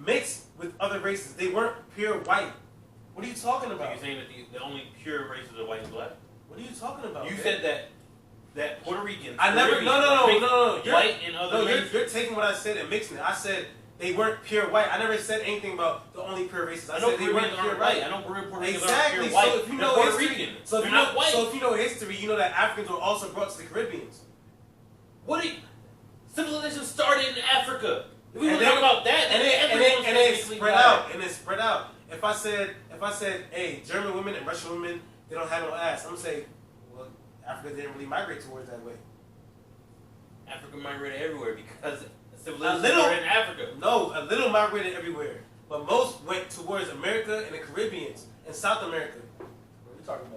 mixed with other races. They weren't pure white. What are you talking about? You're saying that the only pure races are white and black? What are you talking about? You said that Puerto Ricans. I never. No. White and other races. You're taking what I said and mixing it. I said they weren't pure white. I never said anything about the only pure races. I said they weren't pure white. I know Puerto Ricans exactly. aren't pure white. So if you know Puerto history, Rican. so if They're you know, not white. so if you know history, you know that Africans were also brought to the Caribbeans. Civilization started in Africa. If we And talk about that, and it spread out, and it spread out. If I said, hey, German women and Russian women, they don't have no ass, I'm gonna say, well, Africa didn't really migrate towards that way. Africa migrated everywhere because civilization started in Africa. No, a little migrated everywhere, but most went towards America and the Caribbeans and South America. We're talking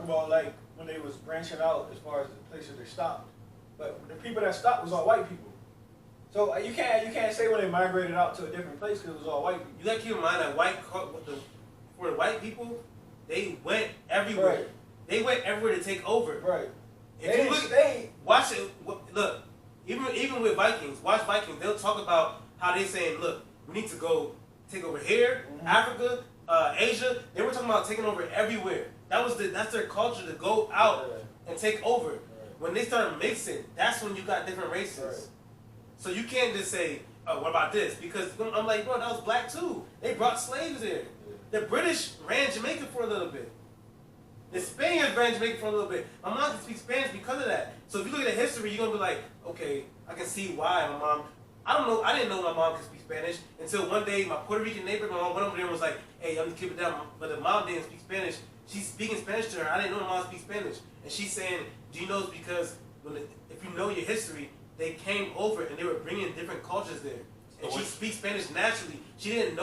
about like when they was branching out as far as the places they stopped. But the people that stopped was all white people. So you can't say when they migrated out to a different place because it was all white people. You gotta keep in mind that for the white people, they went everywhere. Right. They went everywhere to take over. Right. If you look, watch it. Look, even with Vikings, watch Vikings. They'll talk about how they saying, look, we need to go take over here, Africa, Asia. They were talking about taking over everywhere. That's their culture, to go out and take over. When they started mixing, that's when you got different races. Right. So you can't just say, oh, what about this? Because I'm like, bro, that was black too. They brought slaves here. The British ran Jamaica for a little bit. The Spaniards ran Jamaica for a little bit. My mom can speak Spanish because of that. So if you look at the history, you're going to be like, okay, I can see why my mom... I didn't know my mom could speak Spanish until one day my Puerto Rican neighbor, my mom went over there and was like, hey, I'm going to keep it down. But the mom didn't speak Spanish. She's speaking Spanish to her. I didn't know my mom speaks Spanish. And she's saying, do you know it's because if you know your history, they came over and they were bringing different cultures there. And she speaks Spanish naturally. She didn't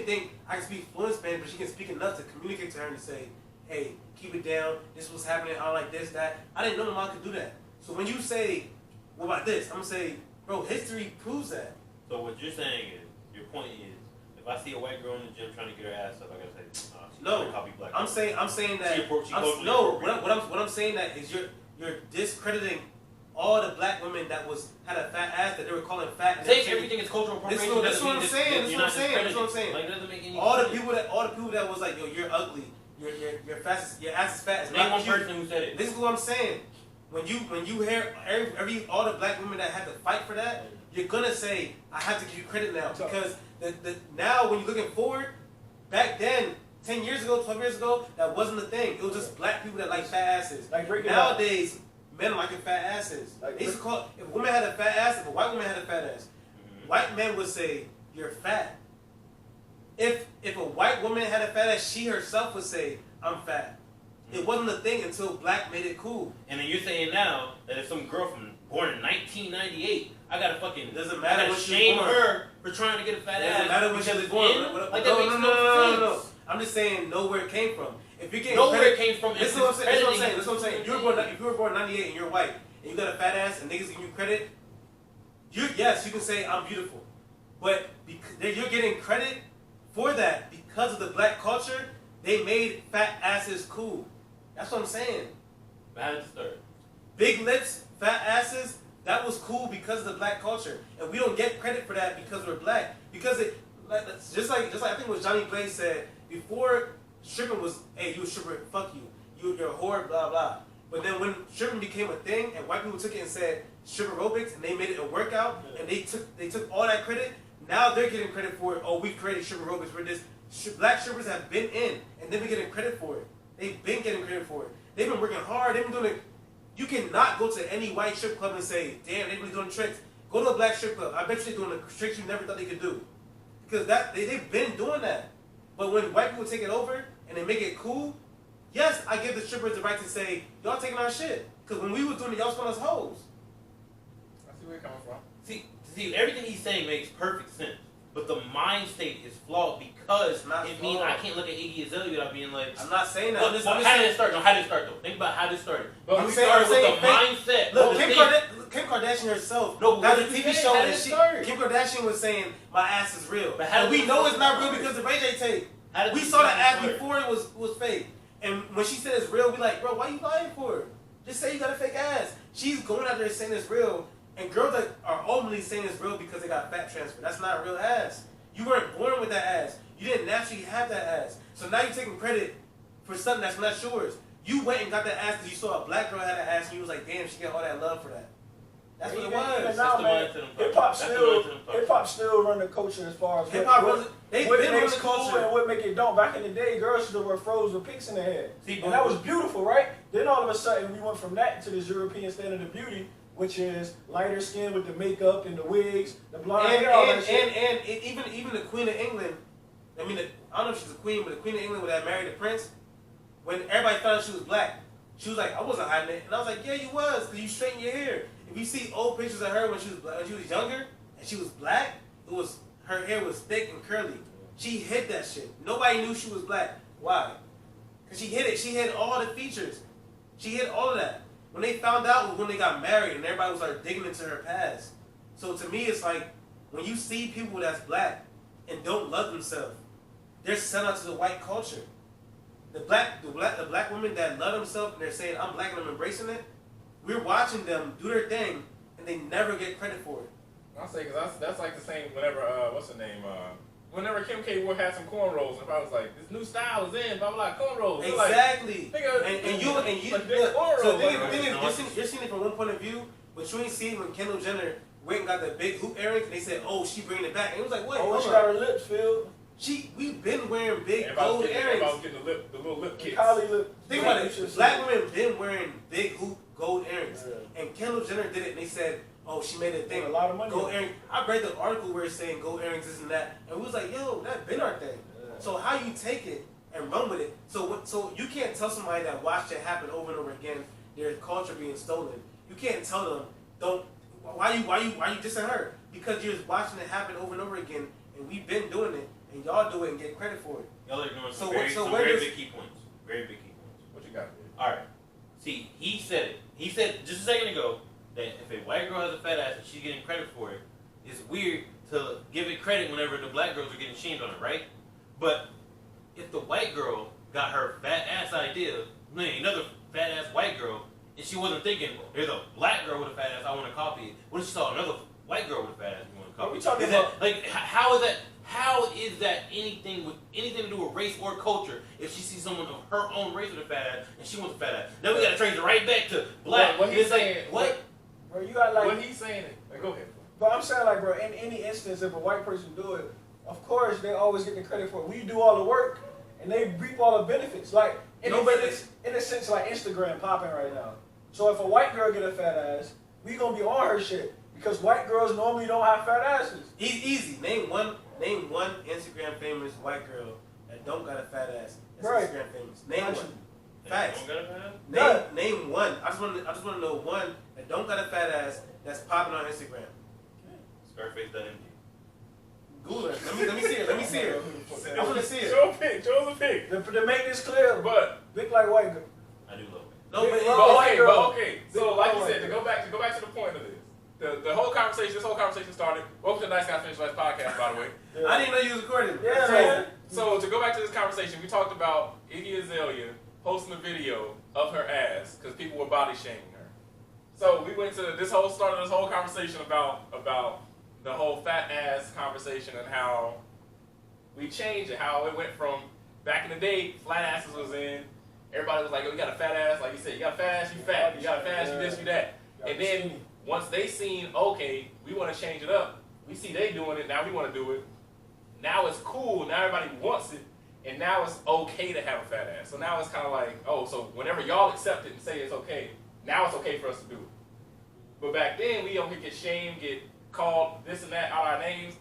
think I can speak fluent Spanish, but she can speak enough to communicate to her and say, hey, keep it down. This was happening. I like this, that. I didn't know my mom could do that. So when you say, what about this? I'm going to say, bro, history proves that. So what you're saying is, your point is, if I see a white girl in the gym trying to get her ass up, I gotta say, no. CoffeeBlackice. I'm saying that. What I'm saying that is you're discrediting all the black women that had a fat ass that they were calling fat. And say everything is cultural appropriation. That's what I'm saying. That's what I'm saying. Like, it doesn't make any all sense. the people that was like, yo, you're ugly. Your ass is fat. Name one person who said it. This is what I'm saying. When you hear all the black women that had to fight for that, you're gonna say, I have to give you credit now, because now when you're looking forward, back then, 10 years ago, 12 years ago, that wasn't the thing. It was just black people that like fat asses. Nowadays, men liking fat asses. They used to call, if a woman had a fat ass, if a white woman had a fat ass, white men would say, you're fat. If a white woman had a fat ass, she herself would say, I'm fat. It wasn't a thing until black made it cool. And then you're saying now that if some girl born in 1998, I gotta fucking shame her for trying to get a fat ass. Doesn't matter when she was born. Like that makes no sense. I'm just saying, know where it came from. If you get it came from. This is what I'm saying. If you were born in 98 and you're white and you got a fat ass and niggas give you credit, yes, you can say I'm beautiful, but you're getting credit for that because of the black culture. They made fat asses cool. That's what I'm saying. How did it start? Big lips, fat asses. That was cool because of the black culture, and we don't get credit for that because we're black. Because just like I think what Johnny Blaze said before, stripping was, hey, you a stripper, fuck you, you're a whore, blah blah. But then when stripping became a thing, and white people took it and said stripper aerobics, and they made it a workout, and they took all that credit. Now they're getting credit for it. Oh, we created stripper aerobics. We're this. Black strippers have been in, and they've been getting credit for it. They've been getting credit for it. They've been working hard. They've been doing it. You cannot go to any white strip club and say, damn, they've been doing tricks. Go to a black strip club. I bet you they're doing the tricks you never thought they could do. Because they've been doing that. But when white people take it over and they make it cool, yes, I give the strippers the right to say, y'all taking our shit. Because when we was doing it, y'all spun us hoes. I see where you're coming from. See, everything he's saying makes perfect sense. But the mind state is flawed because it means I can't look at Iggy Azalea without being like... I'm not saying that. How did it start? No, how did it start though? Think about how did it start. But we started with the mindset. Look, Kim Kardashian herself, that was a TV show, and Kim Kardashian was saying, my ass is real. But we know it's not real because of Ray J tape. We saw the ad before it was fake. And when she said it's real, we like, bro, why you lying for it? Just say you got a fake ass. She's going out there saying it's real, And girls that are openly saying it's real because they got fat transfer. That's not real ass. You weren't born with that ass. You didn't naturally have that ass. So now you're taking credit for something that's not yours. You went and got that ass because you saw a black girl had an ass and you was like, damn, she got all that love for that. That's what it was. Even now, man, hip hop still run the culture as far as hip hop what makes cool and what make it don't. Back in the day, girls used to wear froze with pinks in their hair, and that was beautiful, right? Then all of a sudden, we went from that to this European standard of beauty, which is lighter skin with the makeup and the wigs, the blonde hair, all that shit. And even the Queen of England, I mean, I don't know if she's a queen, but the Queen of England that married the prince, when everybody found out she was black, she was like, I wasn't hiding it. And I was like, yeah, you was, because you straightened your hair. If you see old pictures of her when she was younger, and she was black, her hair was thick and curly. She hid that shit. Nobody knew she was black. Why? Because she hid it. She hid all the features. She hid all of that. When they found out was when they got married and everybody was like digging into her past. So to me, it's like, when you see people that's black and don't love themselves, they're sent out to the white culture. The black women that love themselves and they're saying, I'm black and I'm embracing it, we're watching them do their thing and they never get credit for it. I'll say, because that's like the same whenever, what's her name? Whenever Kim K would have some cornrows, and if I was like, this new style is in, blah, blah, blah, cornrows. Exactly. Like, and you look, so the thing is, you're seeing it from one point of view, but you ain't seen when Kendall Jenner went and got the big hoop earrings, and they said, oh, she bringing it back. And it was like, wait, she got her lips filled. We've been wearing big gold earrings. Everybody was getting the little lip kits. Think about it. Black women been wearing big hoop gold earrings. Yeah. And Kendall Jenner did it, and they said, oh, she made a thing. A lot of money. Gold earrings. I read the article where it's saying gold earrings, this and that. And we was like, yo, that been our thing. Yeah. So how you take it and run with it? So you can't tell somebody that watched it happen over and over again, their culture being stolen. You can't tell them, why you dissing her? Because you're watching it happen over and over again, and we've been doing it, and y'all do it and get credit for it. Y'all are ignoring some very big key points. Very big key points. What you got? Alright. See, he said it. He said just a second ago that if a white girl has a fat ass and she's getting credit for it, it's weird to give it credit whenever the black girls are getting shamed on it, right? But if the white girl got her fat ass idea, another fat ass white girl, and she wasn't thinking, there's a black girl with a fat ass, I want to copy it. What if she saw another white girl with a fat ass, you want to copy it? Talking about like, how is that anything to do with race or culture if she sees someone of her own race with a fat ass and she wants a fat ass? Then we got to trace it right back to black. What he's saying, what? Bro, you got like. What he's saying, go ahead. But I'm saying, like, bro, in any instance, if a white person do it, of course they always get the credit for it. We do all the work, and they reap all the benefits. Like, in a sense, like Instagram popping right now. So if a white girl get a fat ass, we gonna be on her shit because white girls normally don't have fat asses. Easy. Name one Instagram famous white girl that don't got a fat ass. That's right. Instagram famous. Name one. Facts. Name one. I just want to know one that don't got a fat ass that's popping on Instagram. Scarface.mg. Google it. Let me see it. I want to see it. Show us a pic. To make this clear, but Vick like white girl. I do love it. But okay. So like you said, to go back to the point of this. The whole conversation, this whole conversation started. Welcome to the Nice Guy Finish Last podcast, by the way. Yeah. I didn't know you was recording. Yeah, man. So to go back to this conversation, we talked about Iggy Azalea posting a video of her ass because people were body shaming her. So we went to this whole conversation about the whole fat ass conversation and how we changed it, how it went from back in the day, flat asses was in. Everybody was like, oh, you got a fat ass, like you said, you got a fat ass, you fat, you got a fat ass, you this, you that. And then once they seen, okay, we want to change it up, we see they doing it, now we want to do it. Now it's cool, now everybody wants it, and now it's okay to have a fat ass. So now it's kind of like, oh, so whenever y'all accept it and say it's okay, now it's okay for us to do it. But back then, we don't get shamed, get called this and that out our names,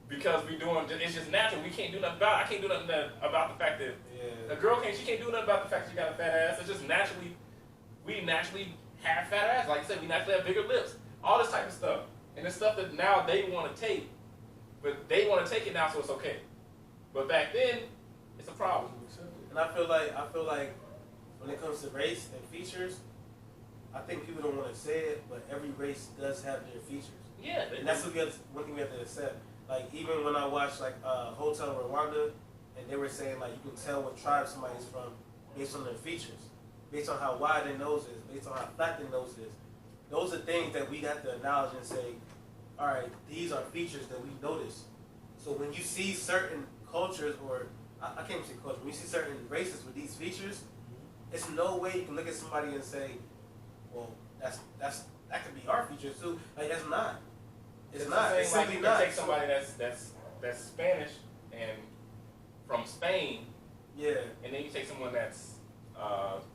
because we doing, it's just natural. We can't do nothing about it. I can't do nothing about the fact that a girl she can't do nothing about the fact that she got a fat ass. It's just naturally, we naturally have fat ass. Like I said, we naturally have bigger lips. All this type of stuff. And it's stuff that now they want to take. But they want to take it now, so it's okay. But back then, it's a problem. And I feel like when it comes to race and features, I think people don't want to say it, but every race does have their features. Yeah. And that's one thing we have to accept. Like, even when I watched, like, Hotel Rwanda, and they were saying, like, you can tell what tribe somebody's from based on their features, based on how wide their nose is, based on how flat their nose is. those are things that we have to acknowledge and say, all right, these are features that we notice. So when you see certain cultures, or I can't even say culture, when you see certain races with these features, it's no way you can look at somebody and say, well, that could be our features too. Like, that's not. It's not. It's like simply you not. can take somebody that's Spanish and from Spain, Yeah. and then you take someone that's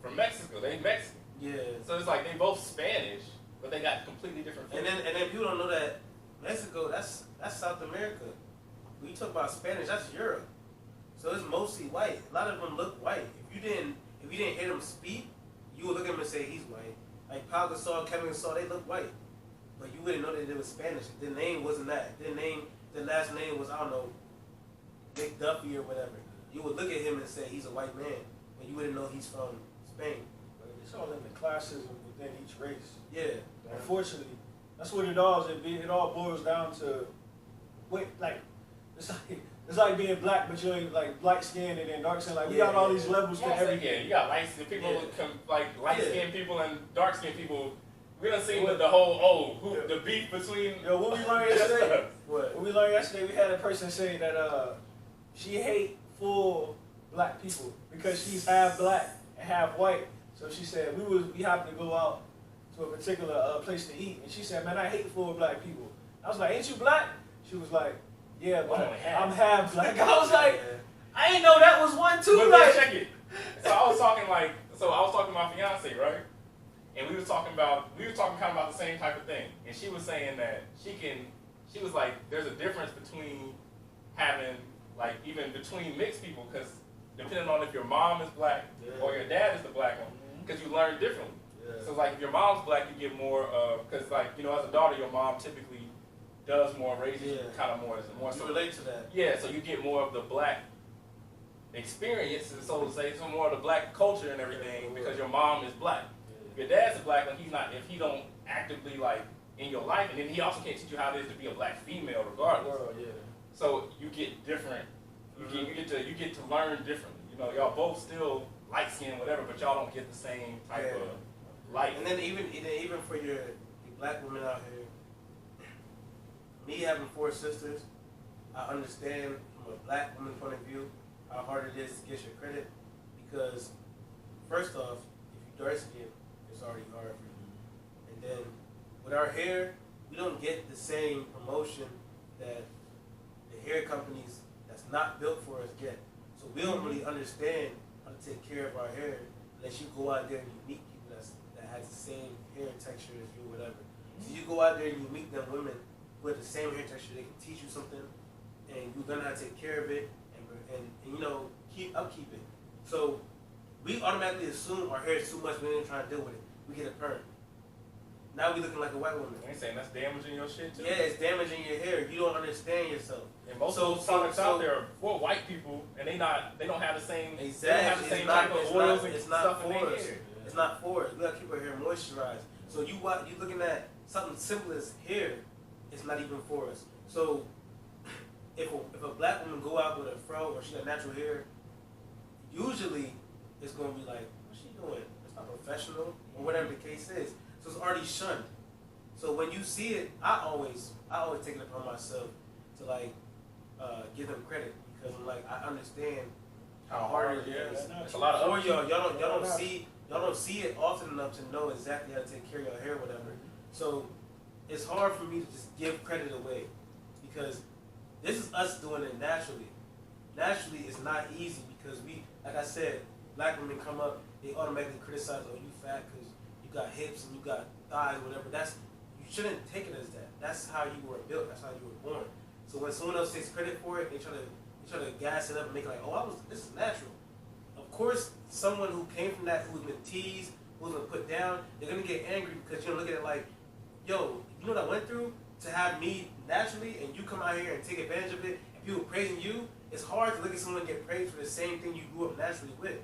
from Mexico. They Mexican. Yeah. So it's like they both Spanish, but they got completely different And features. then people don't know that Mexico, that's South America. When you talk about Spanish, that's Europe. So it's mostly white. A lot of them look white. If you didn't hear them speak, you would look at them and say he's white. Like Pau Gasol, Kevin Gasol, they look white. But you wouldn't know that they were Spanish. Their name wasn't that. Their last name was, I don't know, Vick Duffy or whatever. You would look at him and say he's a white man, but you wouldn't know he's from Spain. But it's all in the classism within each race. Yeah. Unfortunately, that's what it all is. It all boils down to, it's like being black, but you're like light skinned and then dark skinned. Like we got all these levels to everything. Yeah, you got light skinned people, like light skinned people and dark skinned people. We done seen the whole the beef between. Yo, what we learned yesterday? What? What we learned yesterday, we had a person say that she hate full black people because she's half black and half white. So she said we happened to go out to a particular place to eat, and she said, "Man, I hate full black people." I was like, "Ain't you black?" She was like, "Yeah, but I'm half black." I was like, "I didn't know that was one too." But Like, check it. So I was talking to my fiance, right? And we were talking kind of about the same type of thing. And she was saying that she was like, there's a difference between having, like, even between mixed people, because depending on if your mom is black or your dad is the black one, because you learn differently. Yeah. So, like, if your mom's black, you get more of, because, like, you know, as a daughter, your mom typically does more, raises you kind of more. You relate to that. Yeah, so you get more of the black experience, so to say, some more of the black culture and everything, because your mom is black. If your dad's a black one, if he don't actively, like, in your life, and then he also can't teach you how it is to be a black female regardless. So you get different, you get to learn differently. You know, y'all both still light skinned, whatever, but y'all don't get the same type of light. And then even for your black women out here, me having 4 sisters, I understand from a black woman point of view how hard it is to get your credit, because first off, if you dark skin, it's already hard for you. And then with our hair, we don't get the same promotion that the hair companies that's not built for us get. So we don't really understand how to take care of our hair unless you go out there and you meet people that has the same hair texture as you or whatever. So you go out there and you meet them women who have the same hair texture, they can teach you something, and you learn how to take care of it, and you know, upkeep it. So we automatically assume our hair is too much, we ain't trying to deal with it. We get a perm. Now we looking like a white woman. You ain't saying that's damaging your shit too? Yeah, it's damaging your hair. You don't understand yourself. And most of those products out there are for white people, and they don't have the same. Exactly. They don't have the same type of oils and stuff in their hair. It's not for us. We gotta keep our hair moisturized. So you looking at something simple as hair, it's not even for us. So if a black woman go out with a fro or she got natural hair, usually it's gonna be like, what's she doing? It's not professional or whatever the case is. So it's already shunned. So when you see it, I always take it upon myself to like give them credit, because I'm like, I understand how hard it is. It's a lot of Or y'all don't see it often enough to know exactly how to take care of your hair, whatever. So it's hard for me to just give credit away, because this is us doing it naturally. Naturally, it's not easy, because we, like I said, black women come up, they automatically criticize, oh, you fat because you got hips and you got thighs, whatever. You shouldn't take it as that. That's how you were built. That's how you were born. So when someone else takes credit for it, they try to gas it up and make it like, oh, this is natural. Of course, someone who came from that, who's been teased, who's been put down, they're gonna get angry, because you're gonna look at it like, yo, you know what I went through to have me naturally, and you come out here and take advantage of it, and people praising you. It's hard to look at someone get praised for the same thing you grew up naturally with.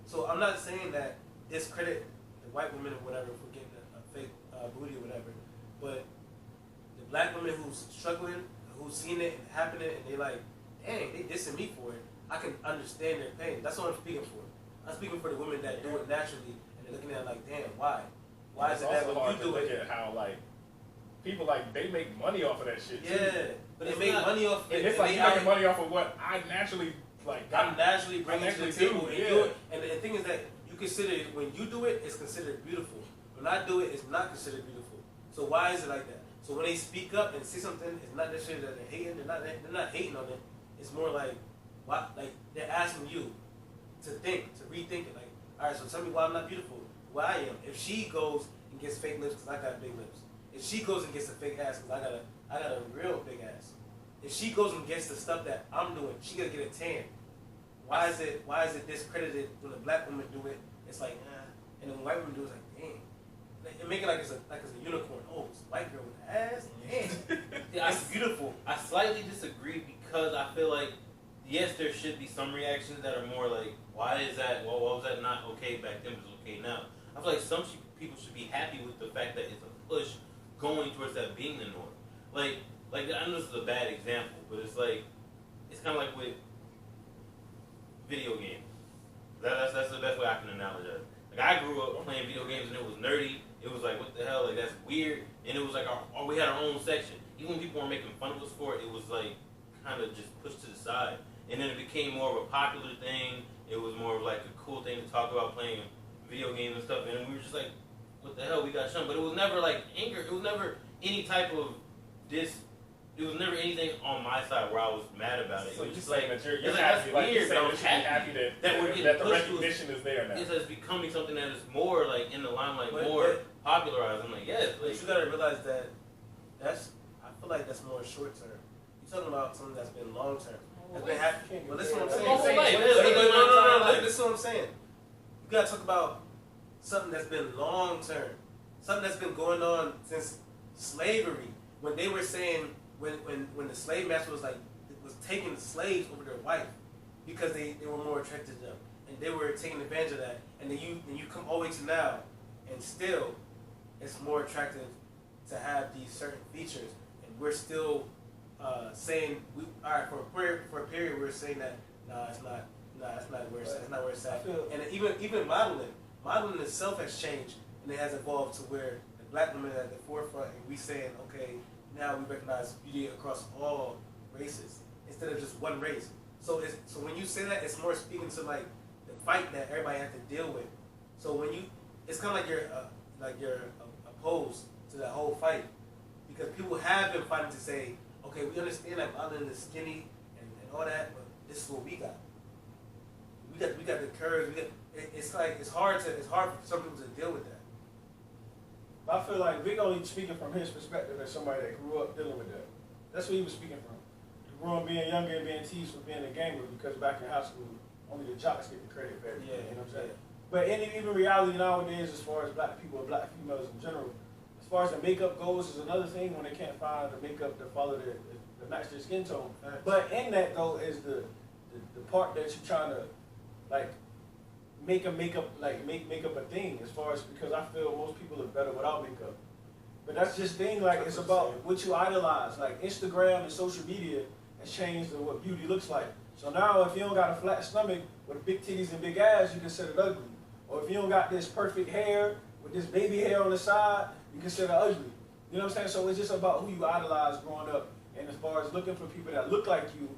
So I'm not saying that discredit the white women or whatever for getting a fake booty or whatever, but the black women who's struggling, who's seen it and happening, and they like, dang, they dissing me for it, I can understand their pain. That's what I'm speaking for. I'm speaking for the women that do it naturally, and they're looking at it like, damn, why? Why is It's it that also when hard you to do look it? at how like people like they make money off of that shit too. Yeah, but they make money off And it. it's like you making money off of what I naturally like. I'm naturally bringing to the naturally table do, and yeah. do it. And the thing is that you consider it, when you do it, it's considered beautiful. When I do it, it's not considered beautiful. So why is it like that? So when they speak up and say something, it's not necessarily that they're hating. They're not hating on it. It's more like, why? Like they're asking you to think, to rethink it. Like, all right, so tell me why I'm not beautiful. Why I am. If she goes and gets fake lips because I got big lips. If she goes and gets a fake ass because I got a real big ass. If she goes and gets the stuff that I'm doing, she gotta get a tan. Why is it discredited when a black woman do it? It's like, and then when white women do it, it's like, dang. They make it like it's a unicorn. Oh, it's a white girl with an ass. Damn. Yeah, It's beautiful. I slightly disagree because I feel like, yes, there should be some reactions that are more like, why is that? Well, why was that not okay back then? But it's okay now. I feel like some people should be happy with the fact that it's a push going towards that being the norm. Like I know this is a bad example, but it's kind of like with video games. That's the best way I can analogize it. Like I grew up playing video games and it was nerdy. It was like, what the hell? Like that's weird. And it was like we had our own section. Even when people were making fun of us for it, it was like kind of just pushed to the side. And then it became more of a popular thing. It was more of like a cool thing to talk about playing video games and stuff. And we were just like, what the hell? We got shunned. But it was never like anger. It was never any type of it was never anything on my side where I was mad about it. So It was you're just saying like, that you're it's happy, like you're weird, saying but that you're happy that we're getting that the pushed recognition is there now. it's becoming something that is more like in the limelight, But- more popularized. I'm like, yes, But like, you gotta realize that I feel like that's more short term. You're talking about something that's been long term. That's been happening. But listen what I'm saying. That's the whole life. No. Listen what I'm saying. You gotta talk about something that's been long term. Something that's been going on since slavery. When they were saying, when the slave master was taking the slaves over their wife because they were more attracted to them. And they were taking advantage of that. And then you come all the way to now, and still it's more attractive to have these certain features. And we're still saying, for a period we're saying that that's not where it's at. And even modeling itself has changed, and it has evolved to where the black women are at the forefront, and we saying, okay, now we recognize beauty across all races instead of just one race. So when you say that, it's more speaking to like the fight that everybody has to deal with. So it's kind of like you're opposed to that whole fight, because people have been fighting to say, okay, we understand that modeling is skinny and all that, but this is what we got. We got the curves. It's hard for some people to deal with that. I feel like Vick only speaking from his perspective as somebody that grew up dealing with that. That's what he was speaking from. He grew up being younger and being teased for being a gamer because back in high school, only the jocks get the credit for everything. You know what I'm saying? But even reality nowadays, as far as black people or black females in general, as far as the makeup goes, is another thing when they can't find the makeup to follow to match their skin tone. But in that though is the part that you're trying to like make makeup a thing, as far as, because I feel most people are better without makeup. But that's just thing, like it's about what you idolize. Like Instagram and social media has changed what beauty looks like. So now if you don't got a flat stomach with big titties and big ass, you consider it ugly. Or if you don't got this perfect hair with this baby hair on the side, you consider it ugly. You know what I'm saying? So it's just about who you idolize growing up. And as far as looking for people that look like you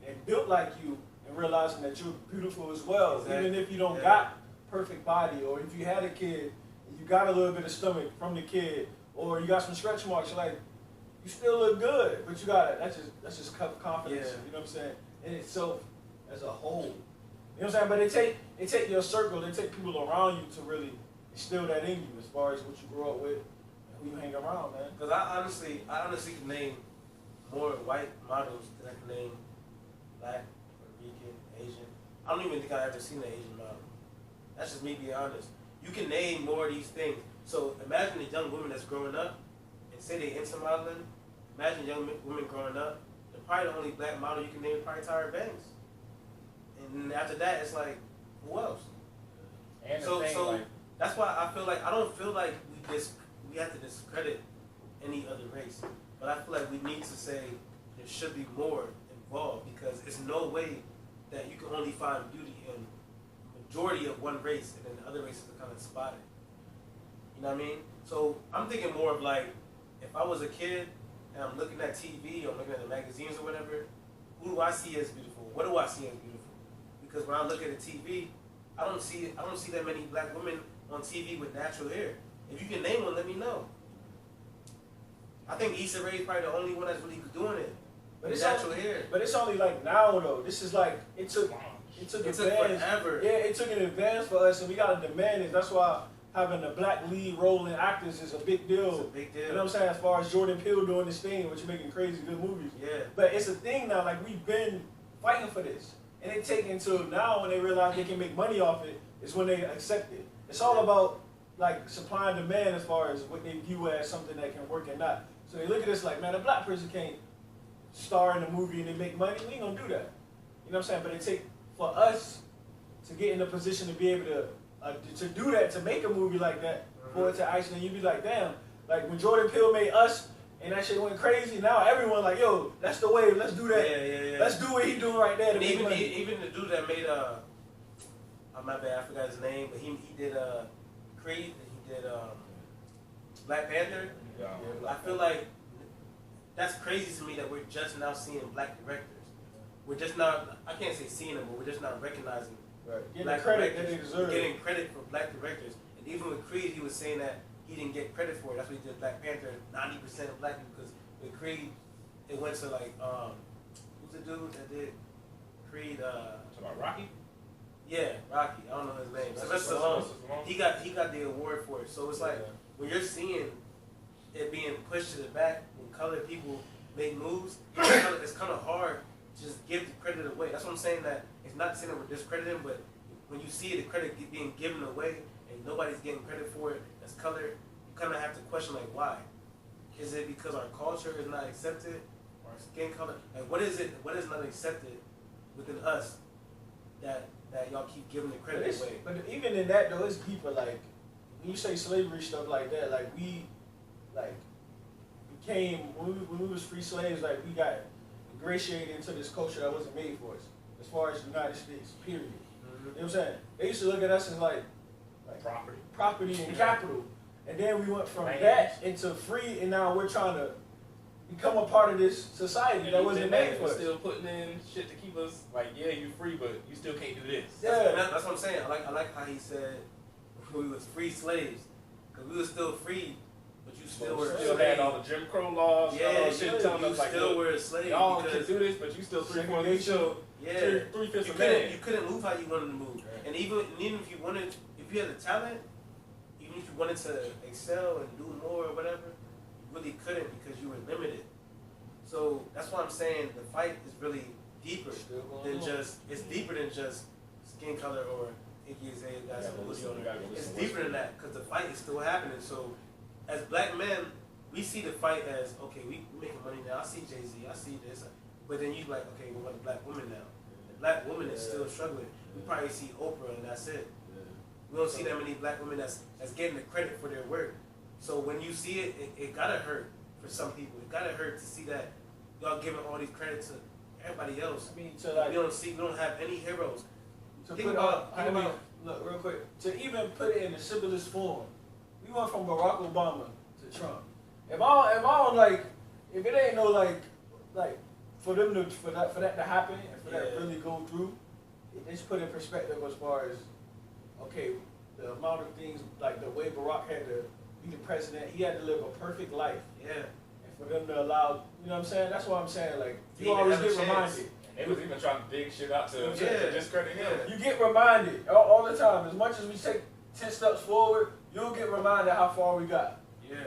and built like you, and realizing that you're beautiful as well. Exactly. Even if you don't got perfect body, or if you had a kid and you got a little bit of stomach from the kid, or you got some stretch marks, like you still look good, but you got that's just confidence. Yeah. You know what I'm saying? In itself as a whole. You know what I'm saying? But they take your circle, they take people around you to really instill that in you, as far as what you grew up with and who you hang around, man. Because I honestly can name more white models than I can name black, Puerto Rican, Asian. I don't even think I've ever seen an Asian model. That's just me being honest. You can name more of these things. So imagine a young woman that's growing up and say they into modeling. Imagine young women growing up. And probably the only black model you can name is probably Tyra Banks. And then after that, it's like, who else? And so like, that's why I feel like, I don't feel like we have to discredit any other race. But I feel like we need to say there should be more involved, because it's no way that you can only find beauty in majority of one race and then the other races are kind of spotted. You know what I mean? So I'm thinking more of like, if I was a kid and I'm looking at TV or I'm looking at the magazines or whatever, who do I see as beautiful? What do I see as beautiful? Because when I look at the TV, I don't see that many black women on TV with natural hair. If you can name one, let me know. I think Issa Rae is probably the only one that's really doing it. But it's natural hair. But it's only like now though. This is like it took forever. Yeah, it took an advance for us, and we gotta demand it. That's why having a black lead role in actors is a big deal. It's a big deal. You know what I'm saying? As far as Jordan Peele doing this thing, which is making crazy good movies. Yeah. But it's a thing now. Like we've been fighting for this, and it take until now when they realize they can make money off it is when they accept it. It's all about like supply and demand as far as what they view as something that can work and not. So they look at us like, man, a black person can't star in a movie and they make money. We ain't gonna do that. You know what I'm saying? But it take for us to get in a position to be able to do that, to make a movie like that, for it to actually, you be like, damn, like when Jordan Peele made Us and that shit went crazy, now everyone like, yo, that's the wave, let's do that. Yeah. Let's do what he doing right there to And make money. even the dude that made my bad, I forgot his name, but he did Creed, he did Black Panther. Yeah. I feel like that's crazy to me that we're just now seeing black directors. We're just not, I can't say seeing them, but we're just not recognizing Getting black credit that directors. they deserve. We're getting credit for black directors. And even with Creed, he was saying that he didn't get credit for it. That's why he did Black Panther, 90% of black people, because with Creed, it went to like, who's the dude that did Creed? Talking about Rocky? Yeah, Rocky. I don't know his name. Sylvester Stallone. He got the award for it. So it's like, when you're seeing it being pushed to the back when colored people make moves, it's kind of hard to just give the credit away. That's what I'm saying, that it's not saying that we're discrediting, but when you see the credit being given away and nobody's getting credit for it that's colored, you kind of have to question, like, why? Is it because our culture is not accepted, or our skin color? Like, what is not accepted within us that y'all keep giving the credit away? But even in that though, it's deeper. Like when you say slavery stuff like that, like we became when we was free slaves, like we got ingratiated into this culture that wasn't made for us, as far as the United States, period. You know what I'm saying? They used to look at us as like property and capital, and then we went from that into free, and now we're trying to become a part of this society that wasn't made for us. Still putting in shit to keep us like, yeah, you free, but you still can't do this. Yeah, That's what I'm saying. I like how he said we was free slaves, because we were still free, but you still were a Still slave. had all the Jim Crow laws, all Yeah, that shit telling us like, still look, were a slave. y'all because can do this, but you still you still yeah, three-fifths you of man. couldn't move how you wanted to move, and even if you wanted, if you had the talent, even if you wanted to excel and do more or whatever, you really couldn't because you were limited. So that's why I'm saying the fight is really deeper than just, it's deeper than just skin color or Iggy Azalea guys have a hoodie on. It's deeper than that, because the fight is still happening. So as black men, we see the fight as, okay, we making money now. I see Jay-Z, I see this. But then you like, okay, we want a black woman now. The black woman is still struggling. We probably see Oprah and that's it. We don't see that many black women that's getting the credit for their work. So when you see it, it gotta hurt for some people. It gotta hurt to see that y'all giving all these credits to everybody else. I mean, to like, we don't have any heroes. to Think put about- look real quick, to even put it in the simplest form, we went from Barack Obama to Trump. If it ain't no like for that to happen and for that to really go through, it just put in perspective as far as, okay, the amount of things, like the way Barack had to be the president, he had to live a perfect life. Yeah. And for them to allow, you know what I'm saying? That's what I'm saying, like, He you always had a get chance. reminded. They was even trying to dig shit out to discredit him. Yeah. You get reminded all the time. As much as we take 10 steps forward, you'll get reminded how far we got. Yeah.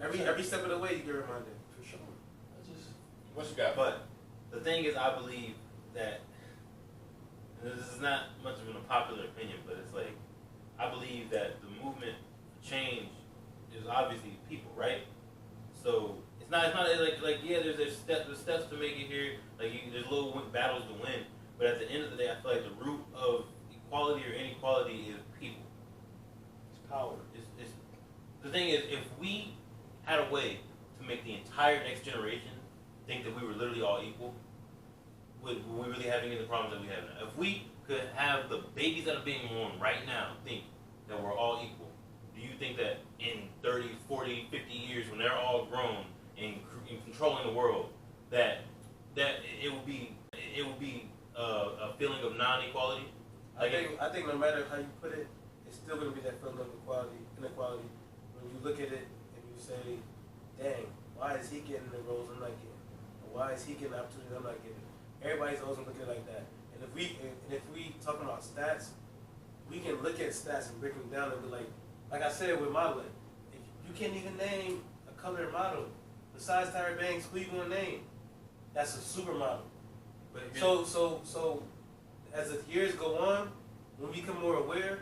Every step of the way you get reminded. For sure. What you got? But the thing is, I believe that, and this is not much of an unpopular opinion, but it's like, I believe that the movement for change is obviously people, right? So it's not like yeah, there's steps to make it here. Like there's little battles to win, but at the end of the day, I feel like the root of equality or inequality is people. It's power. It's the thing is, if we had a way to make the entire next generation think that we were literally all equal, would we really have any of the problems that we have now? If we could have the babies that are being born right now think that we're all equal, do you think that in 30, 40, 50 years, when they're all grown and controlling the world, that it will be a feeling of non-equality? I think no matter how you put it, it's still going to be that feeling of inequality. When you look at it and you say, dang, why is he getting the roles I'm not getting? Or why is he getting the opportunity I'm not getting? Everybody's always going to look at it like that. And if we talking about stats, we can look at stats and break them down and be like I said with modeling, if you can't even name a colored model besides Tyra Banks, who you going to name? That's a supermodel. But So as the years go on, when we become more aware,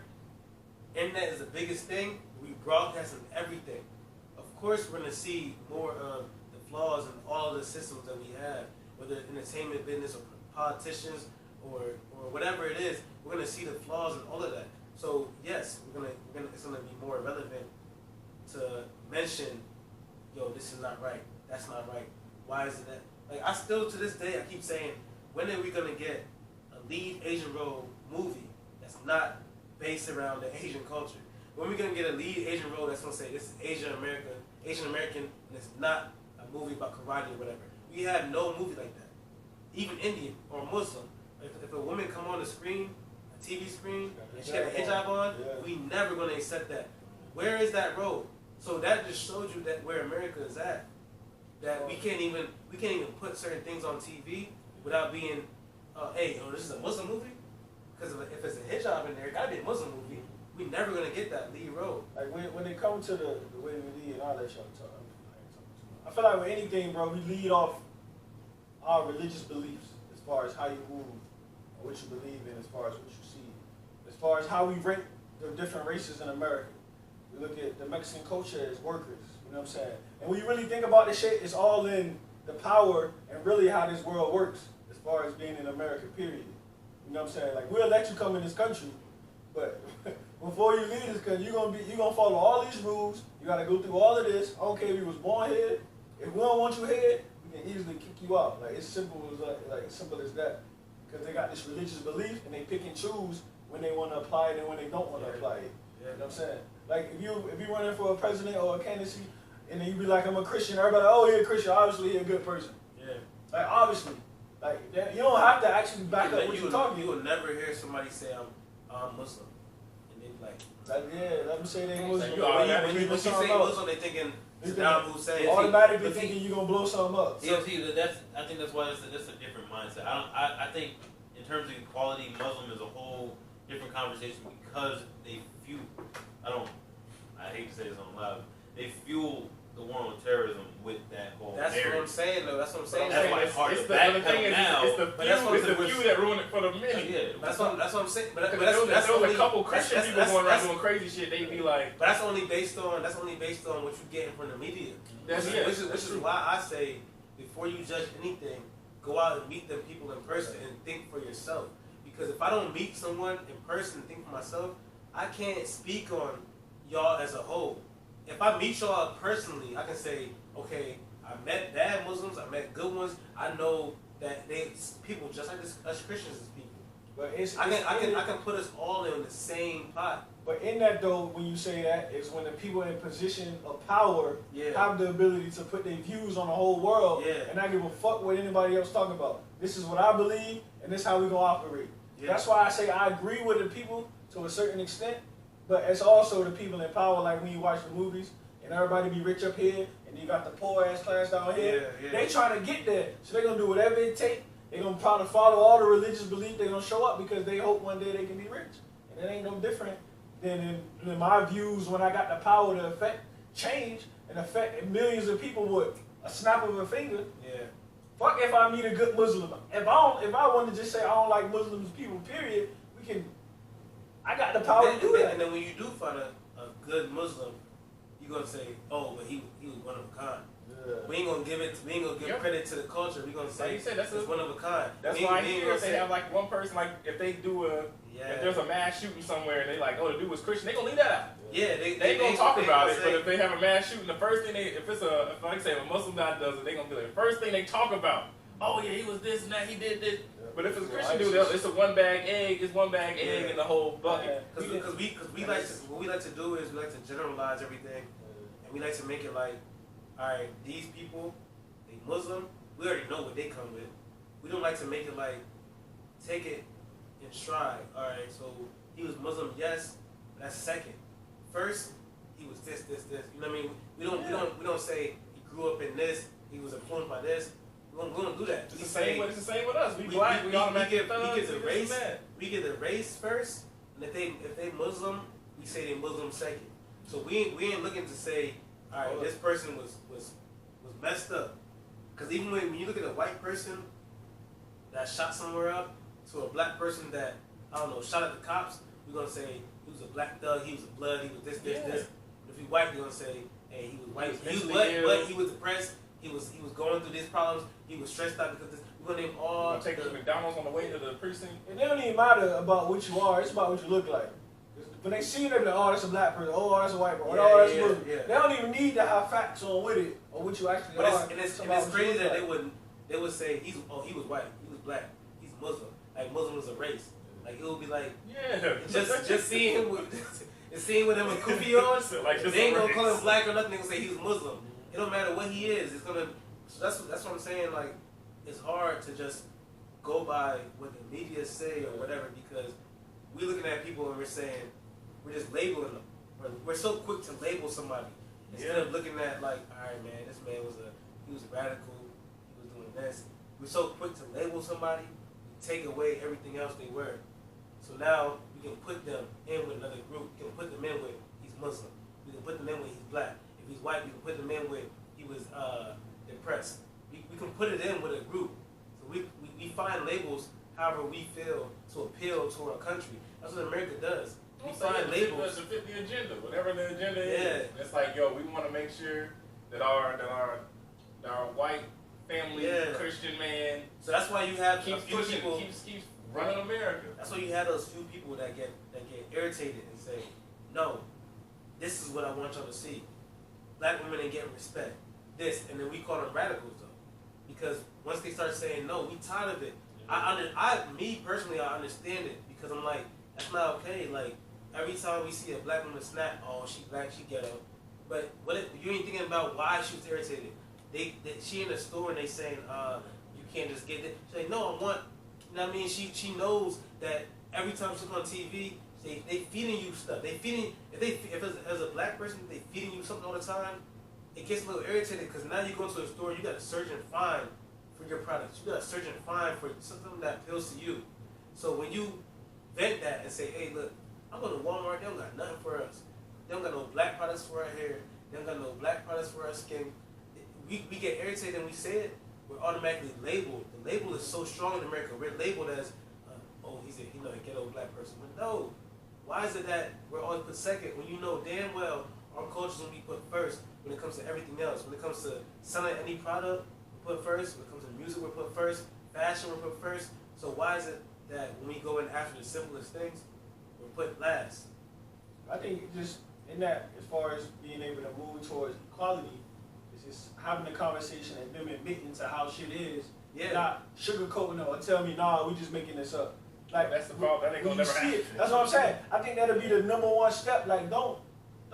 internet is the biggest thing. We broadcast everything. Of course, we're gonna see more of the flaws in all the systems that we have, whether it's entertainment business or politicians or whatever it is. We're gonna see the flaws in all of that. So yes, it's gonna be more relevant to mention, yo, this is not right. That's not right. Why is it that? Like I still to this day, I keep saying, when are we gonna get a lead Asian role movie that's not based around the Asian culture? When are we gonna get a lead Asian role that's gonna say this is Asian American, and it's not a movie about karate or whatever? We have no movie like that. Even Indian or Muslim. If a woman come on the screen, a TV screen, and she got a hijab on, we never gonna accept that. Where is that road? So that just shows you that where America is at. That we can't even put certain things on TV without being, hey, this is a Muslim movie? Because if it's a hijab in there, it gotta be a Muslim movie. We never gonna get that lead role. Like when it comes to the way we lead, and all that y'all talk. I feel like with anything, bro, we lead off our religious beliefs as far as how you move, or what you believe in, as far as what you see, as far as how we rate the different races in America. We look at the Mexican culture as workers. You know what I'm saying? And when you really think about this shit, it's all in the power and really how this world works as far as being in America, period. You know what I'm saying? Like, we'll let you come in this country, but before you leave this country, you're gonna follow all these rules. You gotta go through all of this. I don't care if you was born here. If we don't want you here, we can easily kick you out. Like, it's simple as like simple as that. Because they got this religious belief and they pick and choose when they want to apply it and when they don't want to apply it. You know what I'm saying? Like, if you running for a president or a candidacy, and then you be like, I'm a Christian, everybody, oh, you're a Christian, obviously you're a good person. Yeah. Like, obviously. Like, you don't have to actually back up what you're talking about. You will never hear somebody say, I'm Muslim. And they be like, let me say they Muslim. When you say Muslim, they thinking Saddam Hussein. Automatically thinking you're going to blow something up. Yeah, see, I think that's why that's a different mindset. I think in terms of equality, Muslim is a whole different conversation because they fuel, I hate to say this on live, they fuel the war on terrorism with that whole narrative. What I'm saying, though. That's what I'm saying. That's why it's hard to backpedal now. It's the few that ruined it for the many. Yeah, that's what I'm saying. But that's only a couple Christian people going around doing crazy shit. They'd be like, but that's only based on what you getting from the media. Which is why I say, before you judge anything, go out and meet them people in person and think for yourself. Because if I don't meet someone in person and think for myself, I can't speak on y'all as a whole. If I meet y'all personally, I can say, okay, I met bad Muslims, I met good ones. I know that people just like us Christians as people. But I can put us all in the same pot. But in that though, when you say that, is when the people in position of power have the ability to put their views on the whole world, and not give a fuck what anybody else talking about. This is what I believe, and this is how we gonna operate. That's why I say I agree with the people to a certain extent, but it's also the people in power. Like when you watch the movies, and everybody be rich up here, and you got the poor ass class down here. They trying to get there, so they gonna do whatever it takes. They gonna probably follow all the religious beliefs. They gonna show up because they hope one day they can be rich, and it ain't no different than in my views when I got the power to affect change and affect millions of people with a snap of a finger. Fuck if I meet a good Muslim. If I want to just say I don't like Muslims people, period, I got the power to do that. And then when you do find a good Muslim, you're gonna say, oh, but he was one of a kind. We ain't gonna give credit to the culture. We're gonna say it's one of a kind. That's why here they have like one person, like if they do if there's a mass shooting somewhere and they like, oh, the dude was Christian, they gonna leave that out. They gonna talk about it, but if they have a mass shooting, the first thing if like I say, if a Muslim guy does it, they gonna be like, the first thing they talk about, oh yeah, he was this and that, he did this. But if it's a Christian dude, it's a one bag egg. It's one bag egg in the whole bucket. Because we like to, what we like to do is we like to generalize everything, and we like to make it like, all right, these people, they Muslim. We already know what they come with. We don't like to make it like, take it in stride. All right, so he was Muslim, yes. That's second. First, he was this. You know what I mean? We don't say he grew up in this. He was influenced by this. We don't do that. It's the same with us. We black. We automatically get the race. We get the race first, and if they Muslim, we say they Muslim second. So we ain't looking to say, all right, this person was messed up. Because even when you look at a white person that shot somewhere up to a black person that, I don't know, shot at the cops, we're gonna say he was a black thug, he was a blood, he was this. But if he white, we're gonna say, hey, he was white, he was what? But he was depressed. He was going through these problems. He was stressed out because we're gonna name all. We're gonna take the McDonald's on the way to the precinct. It don't even matter about what you are. It's about what you look like. When they see you, they be like, oh, that's a black person. Oh, that's a white person. Oh, that's Muslim. They don't even need to have facts on with it or what you actually are. It's crazy that they would say he was white, he was black, he's Muslim. Like Muslim is a race. Like it would be like just seeing him with him with kufi on. Like they ain't gonna call him black or nothing. They gonna say he was Muslim. It don't matter what he is. It's gonna. So that's what I'm saying. Like it's hard to just go by what the media say or whatever because we're looking at people and we're saying we're just labeling them. We're so quick to label somebody instead of looking at like, all right, man, this man was a radical. He was doing this. We're so quick to label somebody, we take away everything else they were. So now we can put them in with another group. We can put them in with he's Muslim. We can put them in with he's black. If he's white, we can put them in with he was depressed. We can put it in with a group. So we find labels however we feel to appeal to our country. That's what America does. We find labels to fit the agenda, whatever the agenda is. It's like, yo, we want to make sure that our white family Christian man. So that's why you have keeps few pushing, people keeps running America. That's why you have those few people that get irritated and say, no, this is what I want y'all to see. Black women ain't getting respect. This, and then we call them radicals though, because once they start saying no, we tired of it. Me personally, I understand it because I'm like, that's not okay. Like every time we see a black woman snap, oh, she black, she ghetto. But what if you ain't thinking about why she was irritated? She in the store and they saying, you can't just get it. She's like, no, I want. You know what I mean? She knows that every time she's on TV, they feeding you stuff. They feeding if as a black person, they feeding you something all the time. It gets a little irritated because now you go to a store, you got to search and find for your products. You got to search and find for something that appeals to you. So when you vent that and say, hey, look, I'm going to Walmart, they don't got nothing for us. They don't got no black products for our hair. They don't got no black products for our skin. We get irritated and we say it, we're automatically labeled. The label is so strong in America. We're labeled as, he's a ghetto black person. But no, why is it that we're always put second when you know damn well our culture's going to be put first when it comes to everything else? When it comes to selling any product, we're put first. When it comes to music, we're put first. Fashion, we're put first. So why is it that when we go in after the simplest things, we're put last? I think just in that, as far as being able to move towards equality, it's just having a conversation and them admitting to how shit is, not sugarcoating it or tell me, nah, we just making this up. Like that's the problem. That ain't gonna never happen. That's what I'm saying. I think that'll be the number one step. Like don't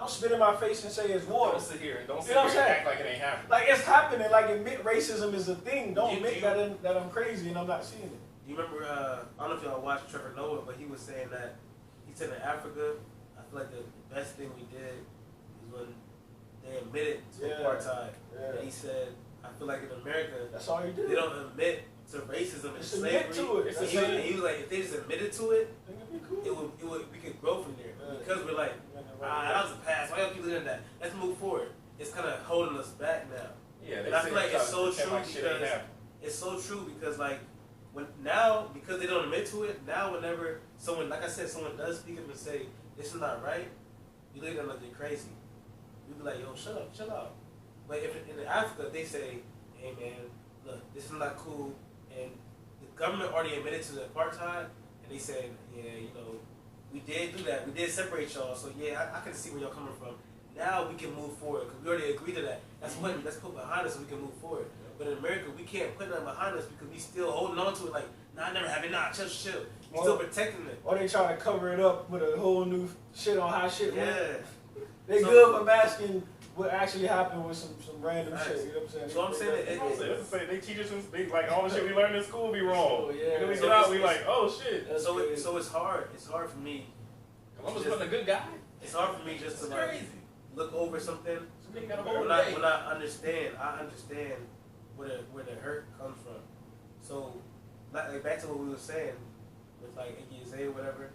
spit in my face and say it's war. Don't sit here and act like it ain't happening. Like it's happening. Like admit racism is a thing. Don't admit that I'm crazy and I'm not seeing it. You remember? I don't know if y'all watched Trevor Noah, but he was saying that he said in Africa, I feel like the best thing we did is when they admitted to apartheid. And he said, I feel like in America, that's all you do. They don't admit to racism and slavery. To it. He was like, if they just admitted to it, we could grow from there. Because we're like, that was the past. Why y'all keep looking at that? Let's move forward. It's kind of holding us back now. Yeah, and I feel like it's so true because it's so true because like because they don't admit to it, now whenever someone, like I said, someone does speak up and say this is not right, you look at them like they're crazy. You be like, yo, shut up, chill out. But if in Africa they say, hey man, look, this is not cool, and the government already admitted to the apartheid, and they said, yeah, we did do that, we did separate y'all, so yeah, I can see where y'all coming from. Now we can move forward because we already agreed to that. Let's put behind us so we can move forward. But in America, we can't put nothing behind us because we still holding on to it. Like, nah, I never have it. Nah, chill. We still protecting it. Or they try to cover it up with a whole new shit on how shit went. Yeah. They good for masking what actually happened with some random shit. You know what I'm saying? So I'm saying they teach us like all the shit we learned in school be wrong. So, yeah. And then we get out, we like, oh shit. So it's hard. It's hard for me. Columbus wasn't a good guy. It's hard for me just to like crazy. look over something. When I understand where the hurt comes from. So, like back to what we were saying with like AKSA or whatever,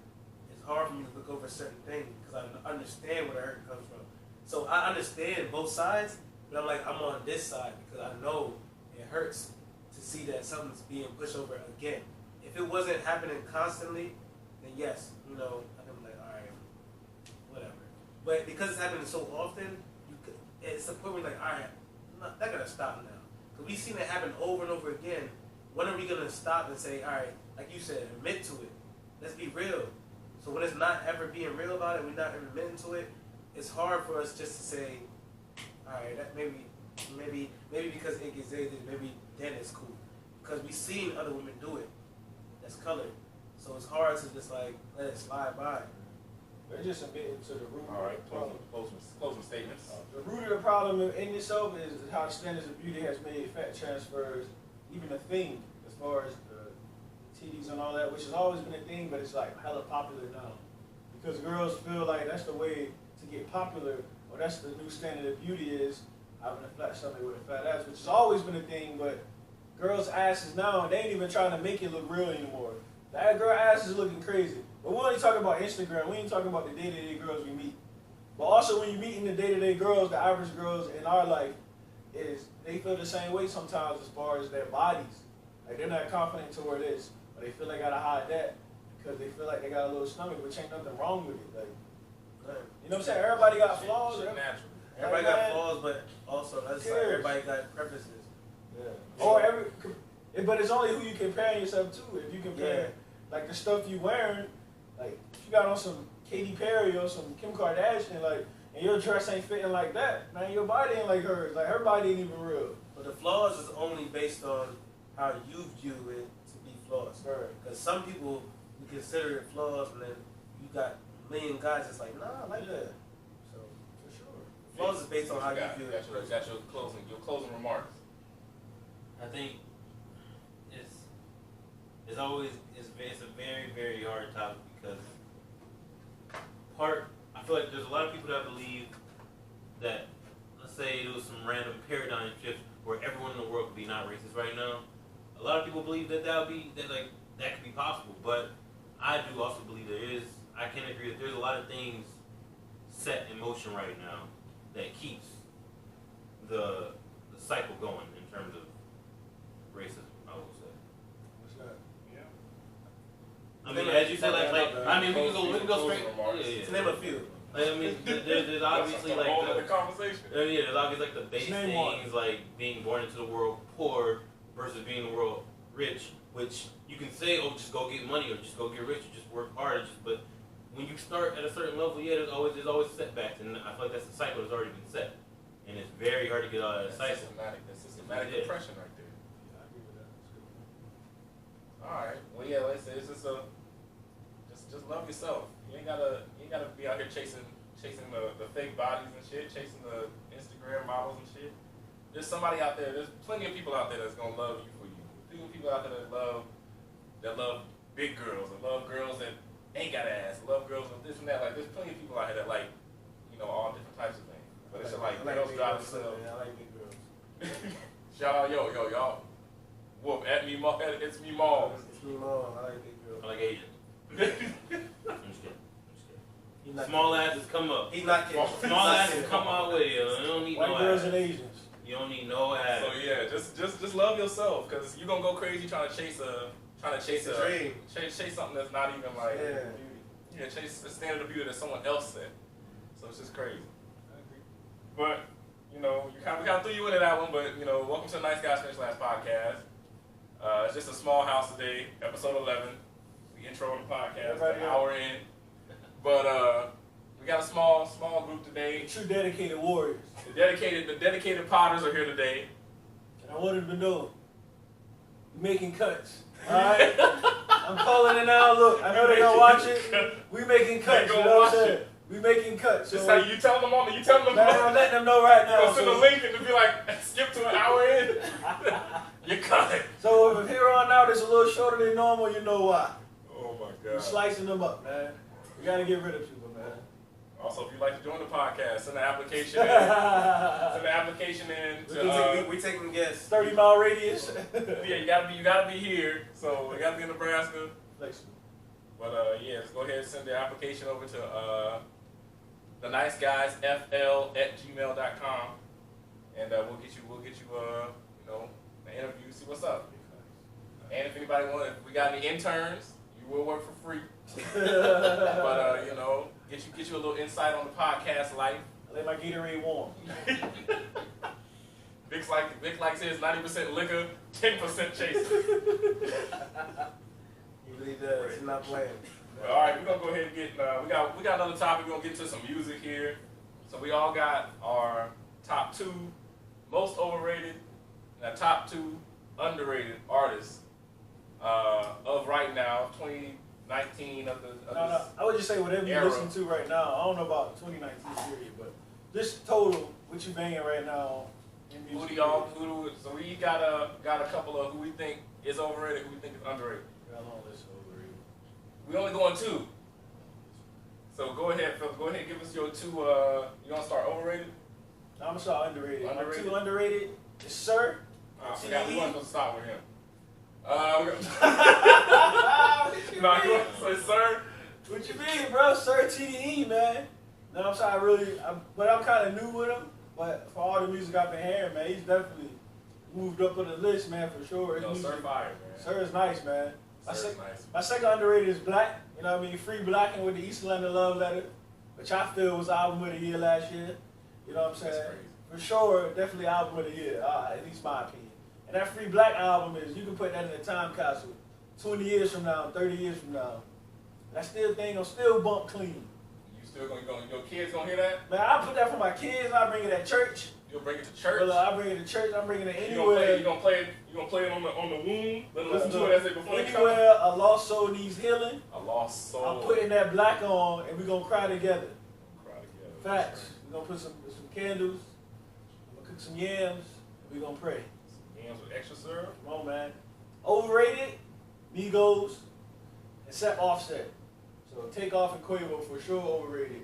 it's hard for me to look over certain things because I understand where the hurt comes from. So I understand both sides, but I'm like, I'm on this side because I know it hurts to see that something's being pushed over again. If it wasn't happening constantly, then yes, you know, I'm like, all right, whatever. But because it's happening so often, it's a point where like, all right, that gotta stop now. Because we've seen it happen over and over again. When are we gonna stop and say, all right, like you said, admit to it. Let's be real. So when it's not ever being real about it, we're not ever admitting to it, it's hard for us just to say, all right, that maybe because AKSA did, maybe then it's cool. Because we've seen other women do it. That's colored. So it's hard to just like let it slide by. They're just admitting to the root All right, of the problem. closing statements. The root of the problem in itself is how standards of beauty has made fat transfers even a thing as far as the TDs and all that, which has always been a thing, but it's like hella popular now. Because girls feel like that's the way to get popular, or that's the new standard of beauty is having a flat stomach with a fat ass, which has always been a thing, but girls' asses now, they ain't even trying to make it look real anymore. That girl ass is looking crazy. But we only talking about Instagram, we ain't talking about the day-to-day girls we meet. But also when you meeting the day-to-day girls, the average girls in our life, is they feel the same way sometimes as far as their bodies. Like they're not confident to where it is, but they feel they gotta hide that because they feel like they got a little stomach, which ain't nothing wrong with it. Like, you know what I'm saying? Everybody got flaws. Natural. Everybody got flaws, but also that's like everybody got preferences. Yeah. Or but it's only who you comparing yourself to. If you compare like the stuff you wearing, like if you got on some Katy Perry or some Kim Kardashian, like, and your dress ain't fitting like that, man, your body ain't like hers. Like her body ain't even real. But the flaws is only based on how you view it to be flaws. Because some people you consider it flaws, and then you got a million guys that's like, nah, I like that. So for sure, flaws is based on how you view it. Got your closing remarks. I think it's a very, very hard topic because I feel like there's a lot of people that believe that, let's say there was some random paradigm shift where everyone in the world could be not racist right now. A lot of people believe that that could be possible, but I do also believe I can agree that there's a lot of things set in motion right now that keeps the cycle going in terms of racism, I would say. What's that? Yeah. I mean, as you said, we can go straight. To name a few. Like, I mean, there's obviously like the conversation. There's obviously like the base things like being born into the world poor versus being in the world rich, which you can say, oh, just go get money or just go get rich or just work hard. But when you start at a certain level, there's always setbacks, and I feel like that's a cycle that's already been set, and it's very hard to get out of that cycle. That's systematic depression right there. Yeah, I agree with that. That's good. All right. Well, yeah, like I said, it's just love yourself. You ain't gotta be out here chasing the fake bodies and shit, chasing the Instagram models and shit. There's somebody out there. There's plenty of people out there that's gonna love you for you. Plenty of people out there that love big girls, that love girls that ain't got ass, love girls with this and that. Like, there's plenty of people out here that like, all different types of things. But it's like girls drive themselves. I like big girls. Y'all, y'all. Wolfe, it's me, Mom. It's me, Mom. I like big girls. I like Asians. I'm just kidding. Small asses come up. He's not kidding. Small asses come our way. You don't need White no girls ass. and Asians. You don't need no ass. So yeah, just love yourself, cause you're gonna go crazy trying to chase a dream. Chase something that's not even like Yeah. yeah, chase the standard of beauty that someone else set. So it's just crazy. I agree. But we kind of threw you into that one. But welcome to the Nice Guys Finish Last podcast. It's just a small house today, episode 11. We intro the podcast, an hour in. But we got a small group today. True dedicated warriors. The dedicated potters are here today. Can I want him to know we making cuts. Alright? I'm calling it now. Look, I know they're gonna watch it. We making cuts. You know what I'm saying? We making cuts. Just So, like you telling them on the, you telling them. man, I'm letting them know right now. Go send a link and to be like, skip to an hour in. You cut it. So if here on out it's a little shorter than normal, you know why. Oh my We're God. slicing them up, man. We gotta get rid of people, man. Also, if you'd like to join the podcast, send an application in. Send an application in to, we take them guests. 30-mile radius. yeah, you gotta be here. So we gotta be in Nebraska. Flexible. But yeah, let's go ahead and send the application over to theniceguysfl@gmail.com, and we'll get you you know, an interview, see what's up. And if anybody if we got any interns, you will work for free. But you know, get you a little insight on the podcast life. I let my Gatorade warm. Vick likes his 90% liquor, 10% chaser. He really does. He's not playing. All right, we're gonna go ahead and get. We got another topic. We're gonna get to some music here. So we all got our top 2 most overrated and our top 2 underrated artists of right now, 2019 of this. No, I would just say whatever you era. listen to right now. I don't know about 2019 period, but just total what you banging right now in music. So we got a couple of who we think is overrated, who we think is underrated. Got a long list of overrated. We only going 2. So go ahead, Phil. Go ahead and give us your 2. You want to start overrated? No, I'm gonna start underrated. Underrated? My 2 underrated is Sir. I forgot we weren't gonna start with him. No, you want to say Sir? What you mean, bro? Sir TDE, man. No, I'm sorry, but I'm kind of new with him. But for all the music I've been hearing, man, he's definitely moved up on the list, man, for sure. No, Sir fire, man. Sir is nice, man. Sir's nice. My second underrated is Black. You know what I mean? Free Blacking with the East London Love Letter, which I feel was album of the year last year. You know what I'm saying? That's crazy. For sure, definitely album of the year, at least my opinion. And that Free Black album is, you can put that in a time capsule. 20 years from now, 30 years from now. That still thing will still bump clean. You still your kids gonna hear that? Man, I put that for my kids, I bring it at church. You'll bring it to church? Well, I bring it to church, I'm bringing it You anywhere. gonna play it on the womb? Let them listen to it as they before they come? Anywhere a lost soul needs healing, A lost soul. I'm putting that Black on and we're gonna cry together. Cry together. Facts. We're gonna put some candles, I'm gonna cook some yams, and we're gonna pray. Some yams with extra syrup? Come on, man. Overrated, Migos, except Offset. So Takeoff and Quavo for sure overrated.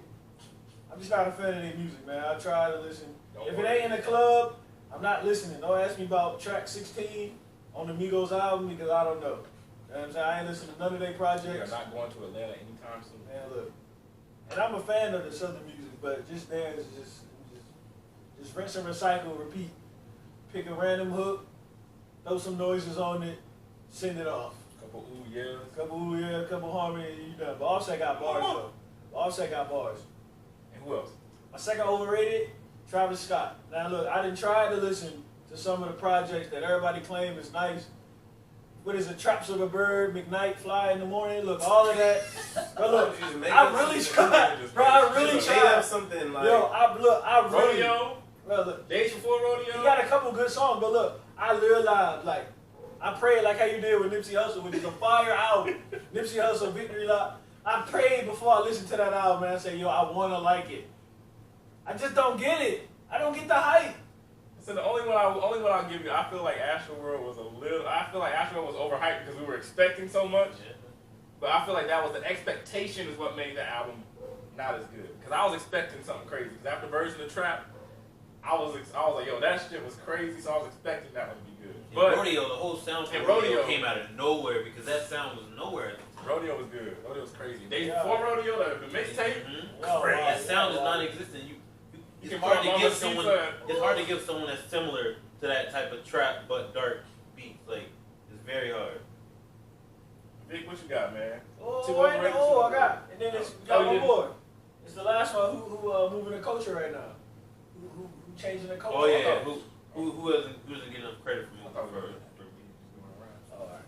I'm just not a fan of their music, man. I try to listen. If it ain't in the club, I'm not listening. Don't ask me about track 16 on the Migos album because I don't know. You know what I'm saying? I ain't listening to none of their We are projects. not going to Atlanta anytime soon. Man, look. And I'm a fan of the Southern music, but just there is just rinse and recycle, repeat. Pick a random hook, throw some noises on it, send it off. Couple ooh yeahs. Couple harmony, you done. But Offset got bars though. Offset got bars. And who else? My second overrated, Travis Scott. Now look, I didn't try to listen to some of the projects that everybody claim is nice. What is it? Traps of a Bird, McKnight, Fly in the Morning. Look, all of that. But look, I really tried. Bro, I really tried. Something like Yo, I really. Rodeo? Bro, look, Days Before Rodeo? he got a couple good songs, but look, I realized, like, I prayed like how you did with Nipsey Hussle, which is a fire album. Nipsey Hussle, Victory Lap. I prayed before I listened to that album, man. I said, yo, I want to like it. I just don't get it. I don't get the hype. So the only one I'll give you, I feel like Astroworld was overhyped because we were expecting so much. But I feel like that was the expectation is what made the album not as good. Because I was expecting something crazy. Because after Version of Trap, I was like, yo, that shit was crazy, so I was expecting that one to be good. But Rodeo, the whole sound for and Rodeo Rodeo came out of nowhere because that sound was nowhere. Rodeo was good. Rodeo was crazy. Days Yeah. Before Rodeo, the mixtape, Oh, crazy. That sound is non-existent. It's can hard put to on give the someone. pizza. It's hard to give someone that's similar to that type of trap but dark beat. Like it's very hard. Vic, what you got, man? Oh, Two wait, overrated, oh, two I got. And then it's got Oh, one yeah. more. It's the last one. Who moving the culture right now? Who changing the culture? Oh yeah, who doesn't get enough credit for I thought we were for going around. Oh, all right.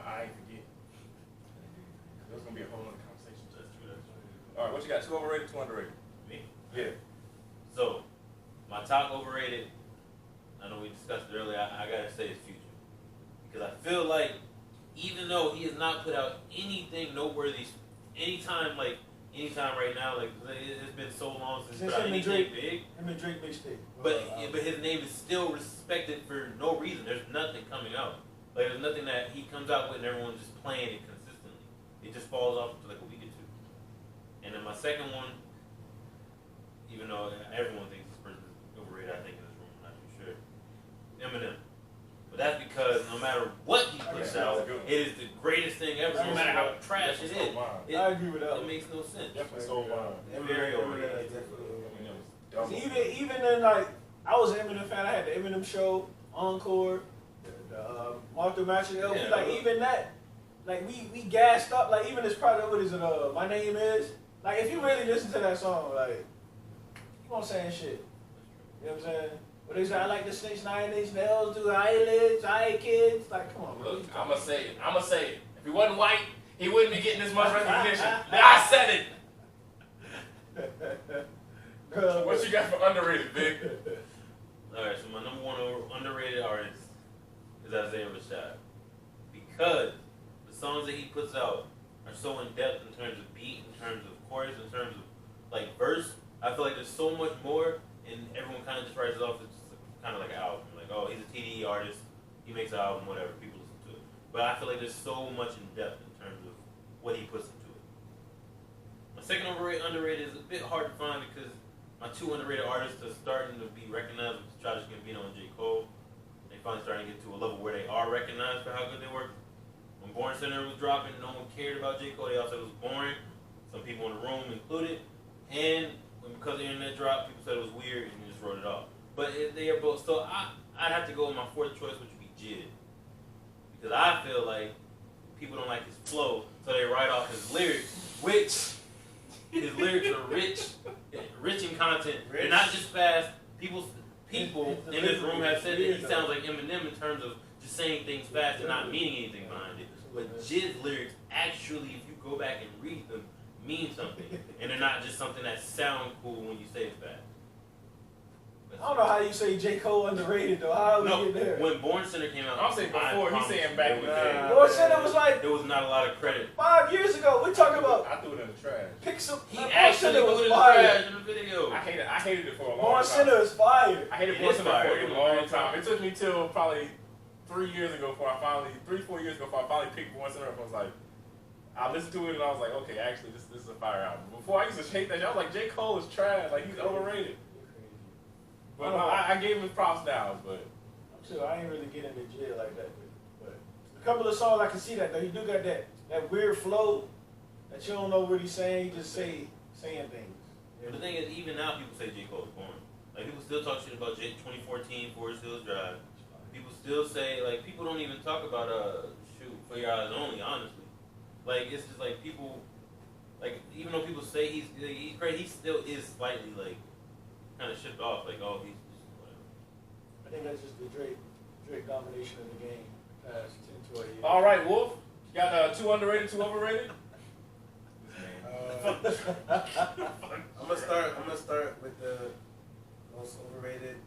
I ain't forget. There's gonna be a whole other conversation. All right, what you got? 2 overrated, 2 underrated. Me? Yeah. So, my top overrated discussed it earlier, I gotta say it's Future. Because I feel like, even though he has not put out anything noteworthy, anytime right now, like it's been so long since he put out anything big. Him and Drake mixtape. But his name is still respected for no reason. There's nothing coming out. Like there's nothing that he comes out with and everyone's just playing it consistently. It just falls off for like a week or two. And then my second one, even though everyone thinks this person is overrated, I think in this room, I'm not too sure. Eminem. But that's because no matter what he puts out, it is the greatest thing ever. No matter how trash it is. I agree with that. It makes no sense. Definitely so fine. Very overrated. Even in like, I was an Eminem fan. I had the Eminem show, Encore, the Martha Matching LP. Yeah, like even that, like we gassed up. Like even this product, what is it? My Name Is. Like if you really listen to that song, like keep on saying shit. You know what I'm saying? What they say, I like the 6 9-inch nails, do eyelids, eye kids. Like come on, bro. Look, I'ma say it. If he wasn't white, he wouldn't be getting this much recognition. I said it. What you got for underrated, Vic? Alright, so my number one underrated artist is Isaiah Rashad. Because the songs that he puts out are so in depth in terms of beat, in terms of chorus, in terms of like verse. I feel like there's so much more, and everyone kind of just writes it off as kind of like an album. Like, oh, he's a TDE artist, he makes an album, whatever, people listen to it. But I feel like there's so much in depth in terms of what he puts into it. My second underrated is a bit hard to find because my two underrated artists are starting to be recognized with Childish Gambino and J. Cole. They finally starting to get to a level where they are recognized for how good they work. When Born Center was dropping, no one cared about J. Cole. They all said it was boring. Some people in the room included. And because the internet dropped, people said it was weird and just wrote it off. But they are both. So I'd have to go with my fourth choice, which would be Jid. Because I feel like people don't like his flow, so they write off his lyrics, which his lyrics are rich in content. They're not just fast. People in this room have said that he sounds like Eminem in terms of just saying things fast and not meaning anything behind it. But Jid's lyrics actually, if you go back and read them, mean something, and they're not just something that sound cool when you say it fast. I don't know how you say J. Cole underrated though. How we get there? When Born Center came out, I'm saying before. He's saying back in the day. Born Center was like there was not a lot of credit. 5 years ago. We're talking about. I threw it in the trash. Pixel. He actually threw it in the trash in the video. I hated it for a long time. Born Center is fire. I hated Born Center for a long time. It took me till probably 3 years ago before I finally, 3-4 years ago before I finally picked Born Center up. I was like, I listened to it and I was like, okay, actually this is a fire album. Before I used to hate that shit. I was like, J. Cole is trash. Like he's overrated. But I gave him his props now, but I'm sure I ain't really getting into jail like that. But a couple of songs I can see that though. He do got that weird flow that you don't know what he's saying. He just saying things. But the thing is, even now people say J. Cole's boring. Like people still talk shit about 2014 Forest Hills Drive. People still say like people don't even talk about For Your Eyes Only. Honestly, like it's just like people like even though people say he's great, he still is slightly like. Kind of shipped off, like, oh, he's just whatever. I think that's just the Drake domination of the game past 10, 12 years. all right, Wolf. You got 2 underrated, 2 overrated? I'm gonna start with the most overrated.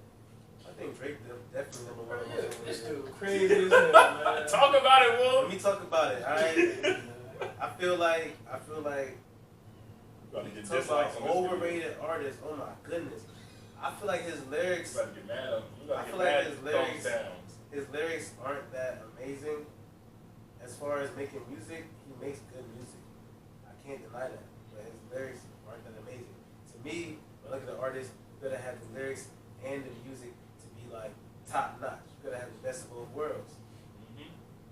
I think Drake definitely number one. This dude crazy as hell, man. Talk about it, Wolf. Let me talk about it. Alright. I feel like Get talk about overrated artists. Oh my goodness. I feel like his lyrics. You get mad at him. I feel like his lyrics aren't that amazing. As far as making music, he makes good music. I can't deny that. But his lyrics aren't that amazing. To me, when I look at the artist, you gotta have the lyrics and the music to be like top notch. You gotta have the best of both worlds.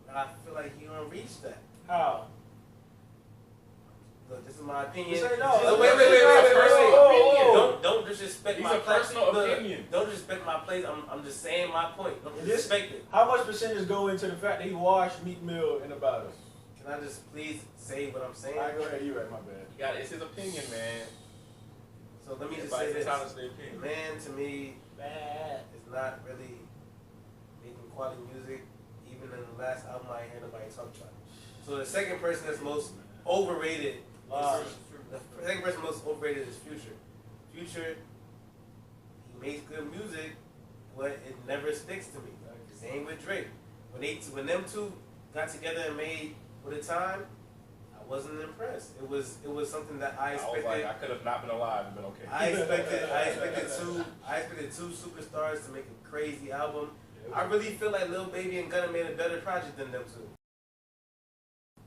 And I feel like he don't reach that. How? Look, this is my opinion. Say no. Wait. Don't disrespect my personal opinion. Don't disrespect my place. I'm just saying my point. Don't disrespect it. How much percentage go into the fact that he washed Meek Mill in the bottle? Can I just please say what I'm saying? All right, go ahead. You right, my bad. It's his opinion, man. So let me just say this. Opinion. Man, to me, is not really making quality music. Even in the last album, I ain't heard nobody talk about it. So the second person that's most overrated. The second person most overrated is Future. Future, he makes good music, but it never sticks to me. Same with Drake. When them two got together and made For the Time, I wasn't impressed. It was something that I expected. I was like, I could have not been alive and been okay. I expected two superstars to make a crazy album. I really feel like Lil Baby and Gunna made a better project than them two.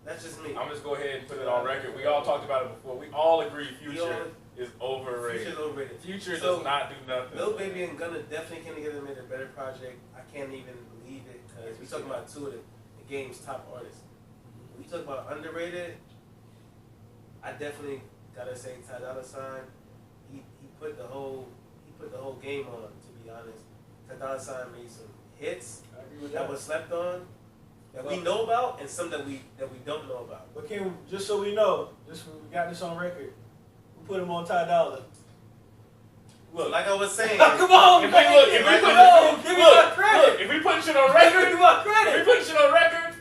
That's just me. I'm just go ahead and put it on record. We all talked about it before. We all agree Future is overrated. Future's overrated. Future does not do nothing. Lil Baby and Gunna definitely came together and made a better project. I can't even believe it because we talking about two of the game's top artists. When we talk about underrated, I definitely gotta say Ty Dolla $ign. He put the whole game on. To be honest, Ty Dolla $ign made some hits that was slept on, that we know about, and some that we don't know about. But Kim, just so we know, just we got this on record, we put him on Ty Dolla. Look, like I was saying, come on, if we put shit on record, give me my credit. If we put shit on record,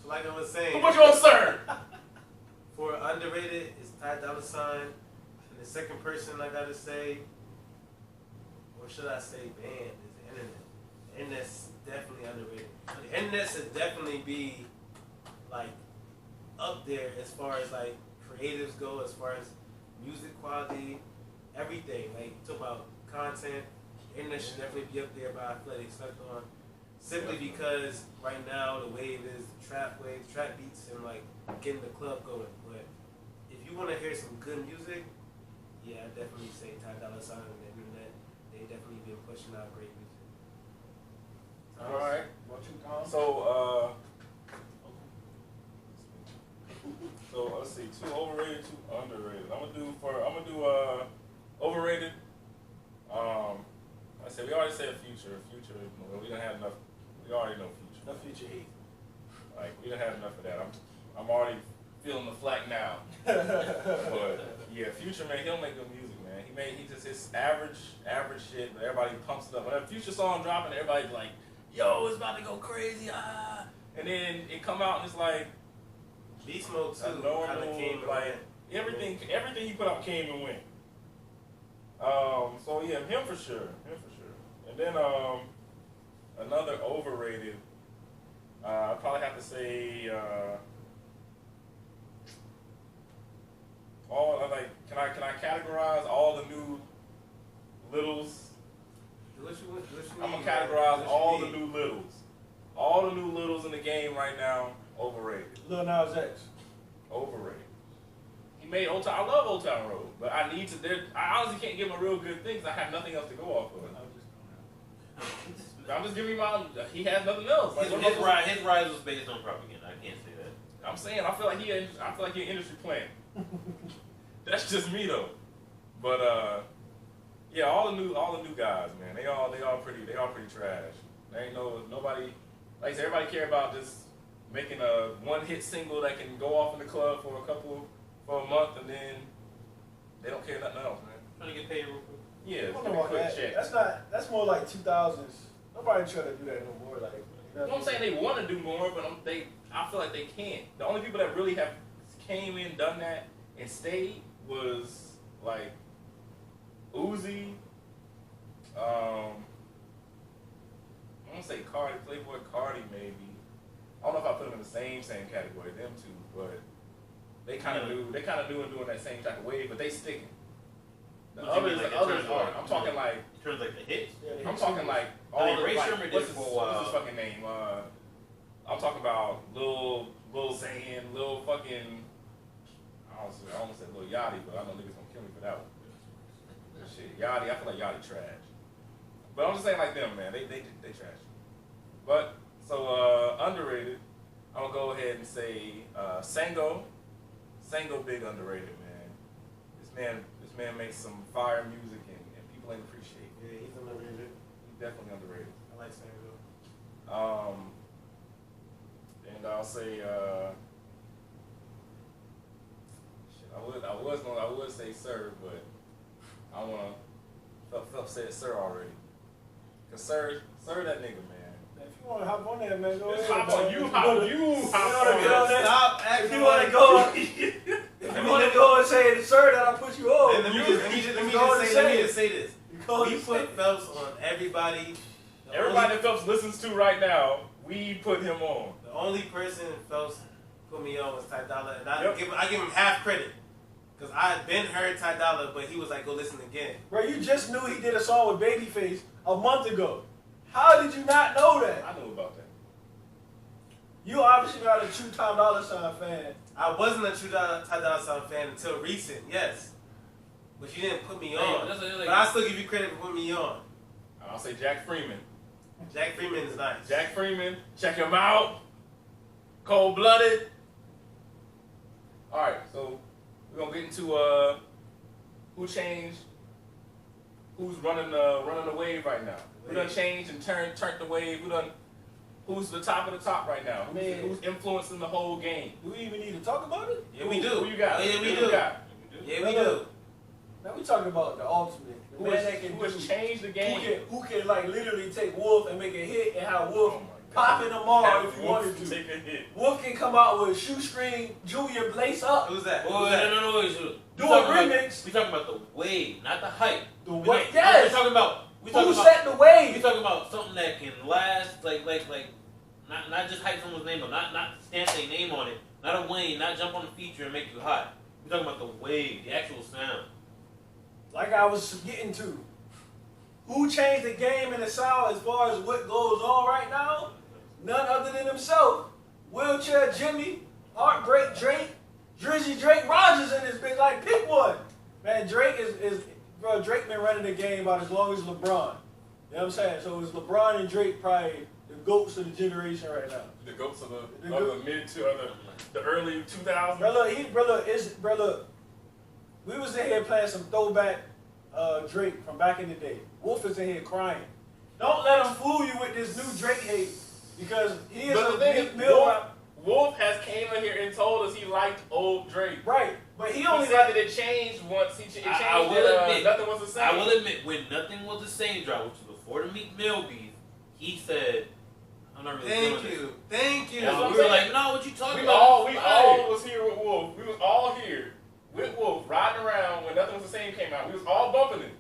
like I was saying, who put you on Sir? For underrated, it's Ty Dolla $ign, and the second person I gotta say, or should I say band, is the internet. The internet's definitely underrated. The internet should definitely be like up there as far as like creatives go, as far as music quality, everything. Like talk about content, the internet should definitely be up there, but I feel like they slept on. Simply because right now the wave is trap wave, trap beats, and like getting the club going. But if you want to hear some good music, yeah, I definitely say Ty Dolla $ign and the internet. They definitely been pushing out great music. All right, what you call? So let's see, 2 overrated, 2 underrated. I'm gonna do overrated. I said we already said Future. We don't have enough. We already know Future. No Future heat. Like we don't have enough of that. I'm already feeling the flack now. But yeah, Future, man, he'll make good music, man. He just his average shit, but everybody pumps it up. When a Future song dropping, everybody's like, yo, it's about to go crazy, ah. And then it come out and it's like Beast Mode too. Normal, came like everything he put out came and went. So yeah, him for sure. And then another overrated, I'd probably have to say can I categorize all the new littles? I'm gonna categorize all the new littles. All the new littles in the game right now, overrated. Lil Nas X. Overrated. He made Old Town. I love Old Town Road, but I honestly can't give him a real good thing because I have nothing else to go off of. I'm just giving him he has nothing else. Like, his rise was based on propaganda. I can't say that. I'm saying I feel like he's an industry plant. That's just me though. But yeah, all the new guys, man. They all pretty trash. There ain't nobody. Like I said, everybody care about just making a one-hit single that can go off in the club for a month, and then they don't care nothing else, man. Trying to get paid real quick. Yeah, I it's don't gonna know be a about quick that. check. That's more like 2000s. Nobody trying to do that no more. Like, You know what I'm saying? They want to do more, but I feel like they can't. The only people that really have came in, done that, and stayed was like Uzi. I'm gonna say Cardi, Playboy Cardi, maybe. I don't know if I put them in the same category, them two, but they kind of do doing that same type of wave, but they sticking. The others aren't. I'm talking like in terms of like the hits. I'm talking like all the like, what's his fucking name? I'm talking about Lil Xan, Lil fucking. I almost said Lil Yachty, but I know niggas gonna kill me for that one. Shit, Yachty, I feel like Yachty trash. But I'm just saying like them, man. They trash. But so underrated. I'm gonna go ahead and say Sango. Sango big underrated, man. This man makes some fire music and people ain't appreciate it. Yeah, he's underrated. He's definitely underrated. I like Sango. And I'll say I would say Sir, but I wanna Phelps said Sir already. Cause Sir that nigga, man. if you want to hop on that, man, go ahead. Hop man. on you. Stop If you want to go, if you want to go and say it's Sir that I put you on, Let me just say this. We put Phelps on everybody. Everybody that Phelps listens to right now, we put him on. The only person Phelps put me on was Ty Dolla, and I Yep. give him half credit. Because I had been heard Ty Dolla, but he was like, go listen again. Bro, you just knew he did a song with Babyface a month ago. How did you not know that? I knew about that. You obviously not a true Ty Dolla Sign fan. I wasn't a true Ty Dolla Sign fan until recent, yes. But you didn't put me on. But I still give you credit for putting me on. I'll say Jack Freeman. Jack Freeman is nice. Jack Freeman, check him out. Cold-blooded. All right, so we're gonna get into who changed, who's running the wave right now. Who done changed and turned the wave? Who's the top of the top right now? Who's influencing the whole game? Do we even need to talk about it? Yeah, we do. Who you got? Yeah, we Who do. you got? Yeah, we do. Now we talking about the ultimate. The man that can Who has changed the game? who can like literally take Wolfe and make a hit and have Wolfe Oh my pop in tomorrow if you Wolfe wanted to. take a hit. Wolfe can come out with Shoestring Junior Blaze Up. Who's that? Oh, Who's that? no. Do a remix. We talking about the wave, not the hype. The We wave. talking- Yes. We talking about. Who set the wave? We talking about something that can last, like, not just hype someone's name, but not stamp their name on it, not a Wayne, not jump on the feature and make you hot. We talking about the wave, the actual sound. Like I was getting to. Who changed the game in the South as far as what goes on right now? None other than himself. Wheelchair Jimmy, Heartbreak Drake, Drizzy Drake Rogers in this bitch. Like, pick one. Man, Drake bro, Drake been running the game about as long as LeBron. You know what I'm saying? So it's LeBron and Drake probably the GOATs of the generation right now. The goats of the mid to the early 2000s. Brother, we was in here playing some throwback Drake from back in the day. Wolfe is in here crying. Don't let him fool you with this new Drake hate because he is But a the thing big is, mill. Wolfe has came in here and told us he liked old Drake. Right, but he He only said that it changed once. It changed. I will admit, nothing was the same. I will admit, when nothing was the same drop, which was before the Meek Mill beef, he said, I'm not really Thank feeling you. Thank you. That's what I'm We were saying. like, no, what you talking We about? all Fire. was here with Wolfe. We was all here with Wolfe, riding around when Nothing Was the Same came out. We was all bumping it,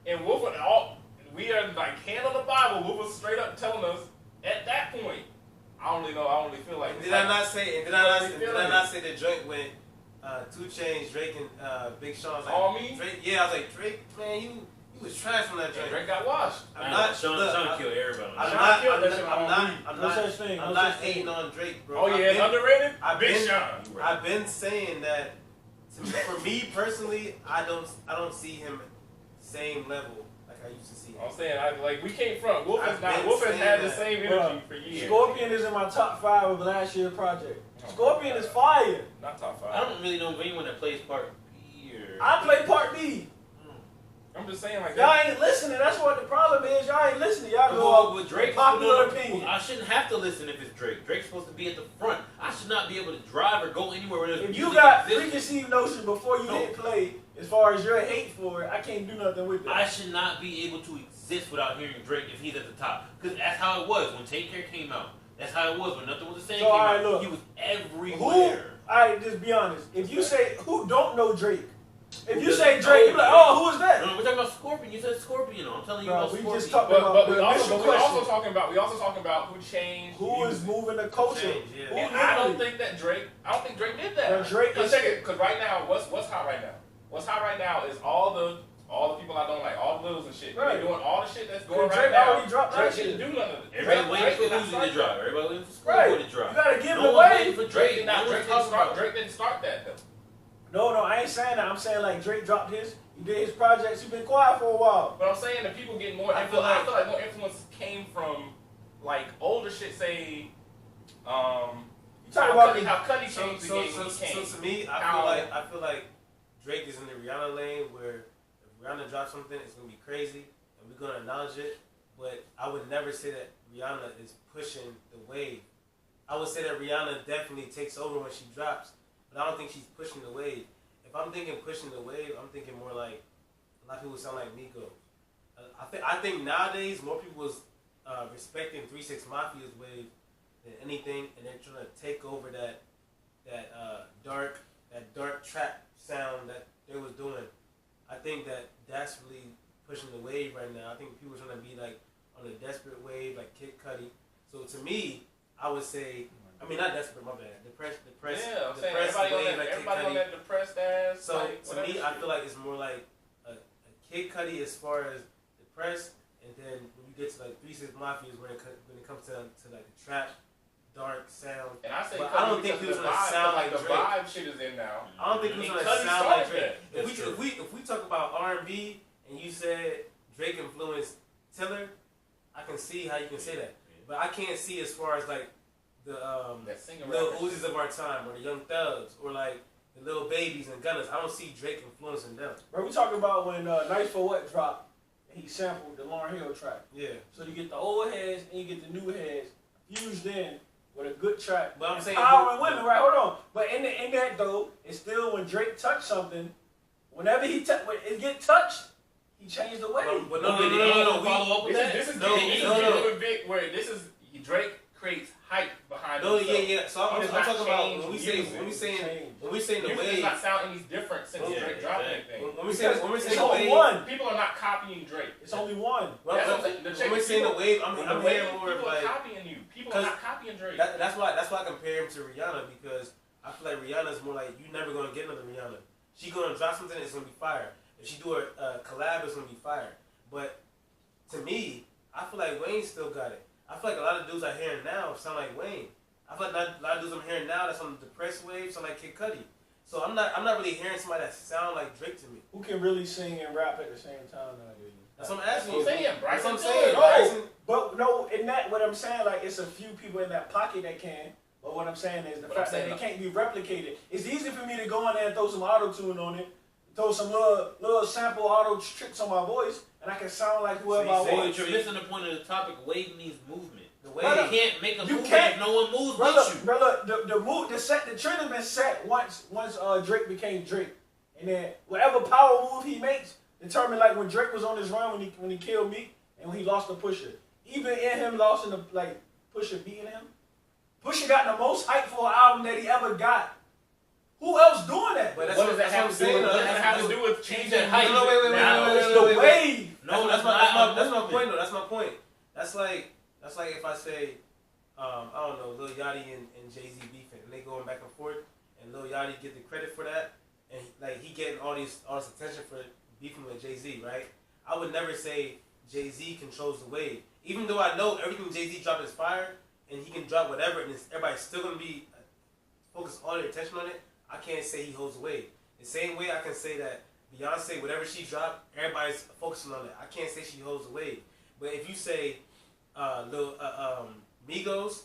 and Wolfe and all we are like hand on the Bible. Wolfe was straight up telling us at that point. I don't really feel like. Did I not say? Did I not say the joint when 2 Chainz, Drake, and Big Sean was like, All me? Drake, yeah, I was like, Drake, man, you was trash from that And joint. Drake got washed. I'm not. Sean look, killed everybody. I'm No such thing. I'm No not such thing. hating on Drake, bro. Oh yeah, it's underrated. I've Big been- Sean. I've been saying that. For me personally, I don't see him same level like I used to see him. I'm saying, we came from Wolfe has I've not. been Wolfe has saying had the that. same Bro, energy for years. Scorpion is in my top 5 of last year's project. Oh, Scorpion is fire. Not top 5. I don't really know anyone that plays part B or. I play part B. I'm just saying like Y'all that. ain't listening. That's what the problem is. Y'all ain't listening. Y'all go Well, off with Drake, popular opinion. I shouldn't have to listen if it's Drake. Drake's supposed to be at the front. I should not be able to drive or go anywhere where there's If you music got existing. preconceived notion before you No. hit play, as far as your hate for it, I can't do nothing with that. I should not be able to exist without hearing Drake if he's at the top. Because that's how it was when Take Care came out. That's how it was when Nothing Was the Same So, came alright, out. look. He was Who? everywhere. Alright, just be honest. If you say who don't know Drake, if you say Drake, you be like, oh, who is No, that? we're talking about Scorpion. You said Scorpion. I'm telling you Bro, about we Scorpion. just talked But about we the initial also question. talking about who changed. Who is moving the culture? Change, yeah. Who And I don't literally? think that Drake. I don't think Drake did that. Bro, Drake Let's is- check it, because right now, what's hot right now? What's hot right now is all the people I don't like, all the littles and shit. Right. They're doing all the shit that's going Drake right now. already dropped Drake that shit. didn't do none of it. Everybody waiting for did not Uzi start to drop. Everybody waiting for Right. Schoolboy to You drop. gotta give No him one's away. waiting for Drake Drake. did No not. one's Drake talking about Drake didn't start that though. No, I ain't saying that. I'm saying like Drake dropped his. He did his projects. He been quiet for a while. But I'm saying that people getting more I influence. feel I feel like more influence came from like older shit. Say, You talking about how Cudi So, changed the so, game so, when he so came. to me, How- I feel like Drake is in the Rihanna lane where if Rihanna drops something, it's gonna be crazy and we're gonna acknowledge it. But I would never say that Rihanna is pushing the wave. I would say that Rihanna definitely takes over when she drops, but I don't think she's pushing the wave. If I'm thinking pushing the wave, I'm thinking more like a lot of people sound like Migos. I think nowadays more people is respecting 3 6 Mafia's wave than anything, and they're trying to take over that dark trap sound that they was doing. I think that's really pushing the wave right now. I think people are trying to be like on a desperate wave, like Kid Cudi. So to me, I would say, I mean not desperate, my bad. Depressed. Yeah, I'm saying depressed everybody wave, on that depressed ass. So like, to me, I feel like it's more like a Kid Cudi as far as depressed, and then when you get to like 3 6 Mafia is when it comes to like the trap, dark sound. And I say, but I don't think he was gonna sound like the Drake. vibe shit is in now. I don't think he was And gonna Cudi sound like started Drake. that. If we talk about R&B and you said Drake influenced Tiller, I can see how you can say that. But I can't see as far as like the little Uzis of our time, or the Young Thugs, or like the Little Babies and Gunners. I don't see Drake influencing them. Bro, we talking about when Nice for What dropped, and he sampled the Lauryn Hill track. Yeah. So you get the old heads and you get the new heads fused in with a good track. But I'm saying empowering women, right? Hold on. But in that though, it's still when Drake touched something, whenever when it get touched, he changed the way. But no. Follow up with that. This is no. with Vick, where this is Drake creates hype behind himself. Yeah. So I'm talking about when we say the music wave. does not sound any different since Drake dropped anything. When we say the only wave, one. People are not copying Drake. It's only one. When we say the wave, I'm hearing more of people are like copying you. People are not copying Drake. that's why I compare him to Rihanna, because I feel like Rihanna's more like, you never gonna get another Rihanna. She gonna drop something, it's gonna be fire. If she do a collab, it's gonna be fire. But to me, I feel like Wayne still got it. I feel like a lot of dudes I hear now sound like Wayne. I feel like a lot of dudes I'm hearing now that's on the depressed wave sound like Kid Cudi. So I'm not really hearing somebody that sound like Drake to me. Who can really sing and rap at the same time nowadays? That's what I'm asking you. That's what I'm saying. No, but no, in that, what I'm saying, like, it's a few people in that pocket that can. But what I'm saying is the fact that it can't be replicated. It's easy for me to go in there and throw some auto-tune on it, throw some little sample auto tricks on my voice, and I can sound like whoever I want. You're missing the point of the topic. Wave needs movement. The way you can't make a movement if no one moves with you. Brother, the trend has been set once Drake became Drake, and then whatever power move he makes determined, like when Drake was on his run when he killed Meek and when he lost to Pusha. Even in him losing the Pusha beating him, Pusha got the most hype for an album that he ever got. Who else doing that? But what does that have to do with? What does that have to do with changing hype? No, wait. It's the wave. No, that's my point. Though. That's my point. That's like if I say, I don't know, Lil Yachty and Jay-Z beefing, and they going back and forth, and Lil Yachty get the credit for that, and like he getting all this attention for beefing with Jay-Z, right? I would never say Jay-Z controls the wave, even though I know everything Jay-Z dropped is fire, and he can drop whatever, and everybody's still gonna be focused all their attention on it. I can't say he holds the wave. The same way I can say that Beyonce, whatever she dropped, everybody's focusing on it. I can't say she holds the wave. But if you say Migos,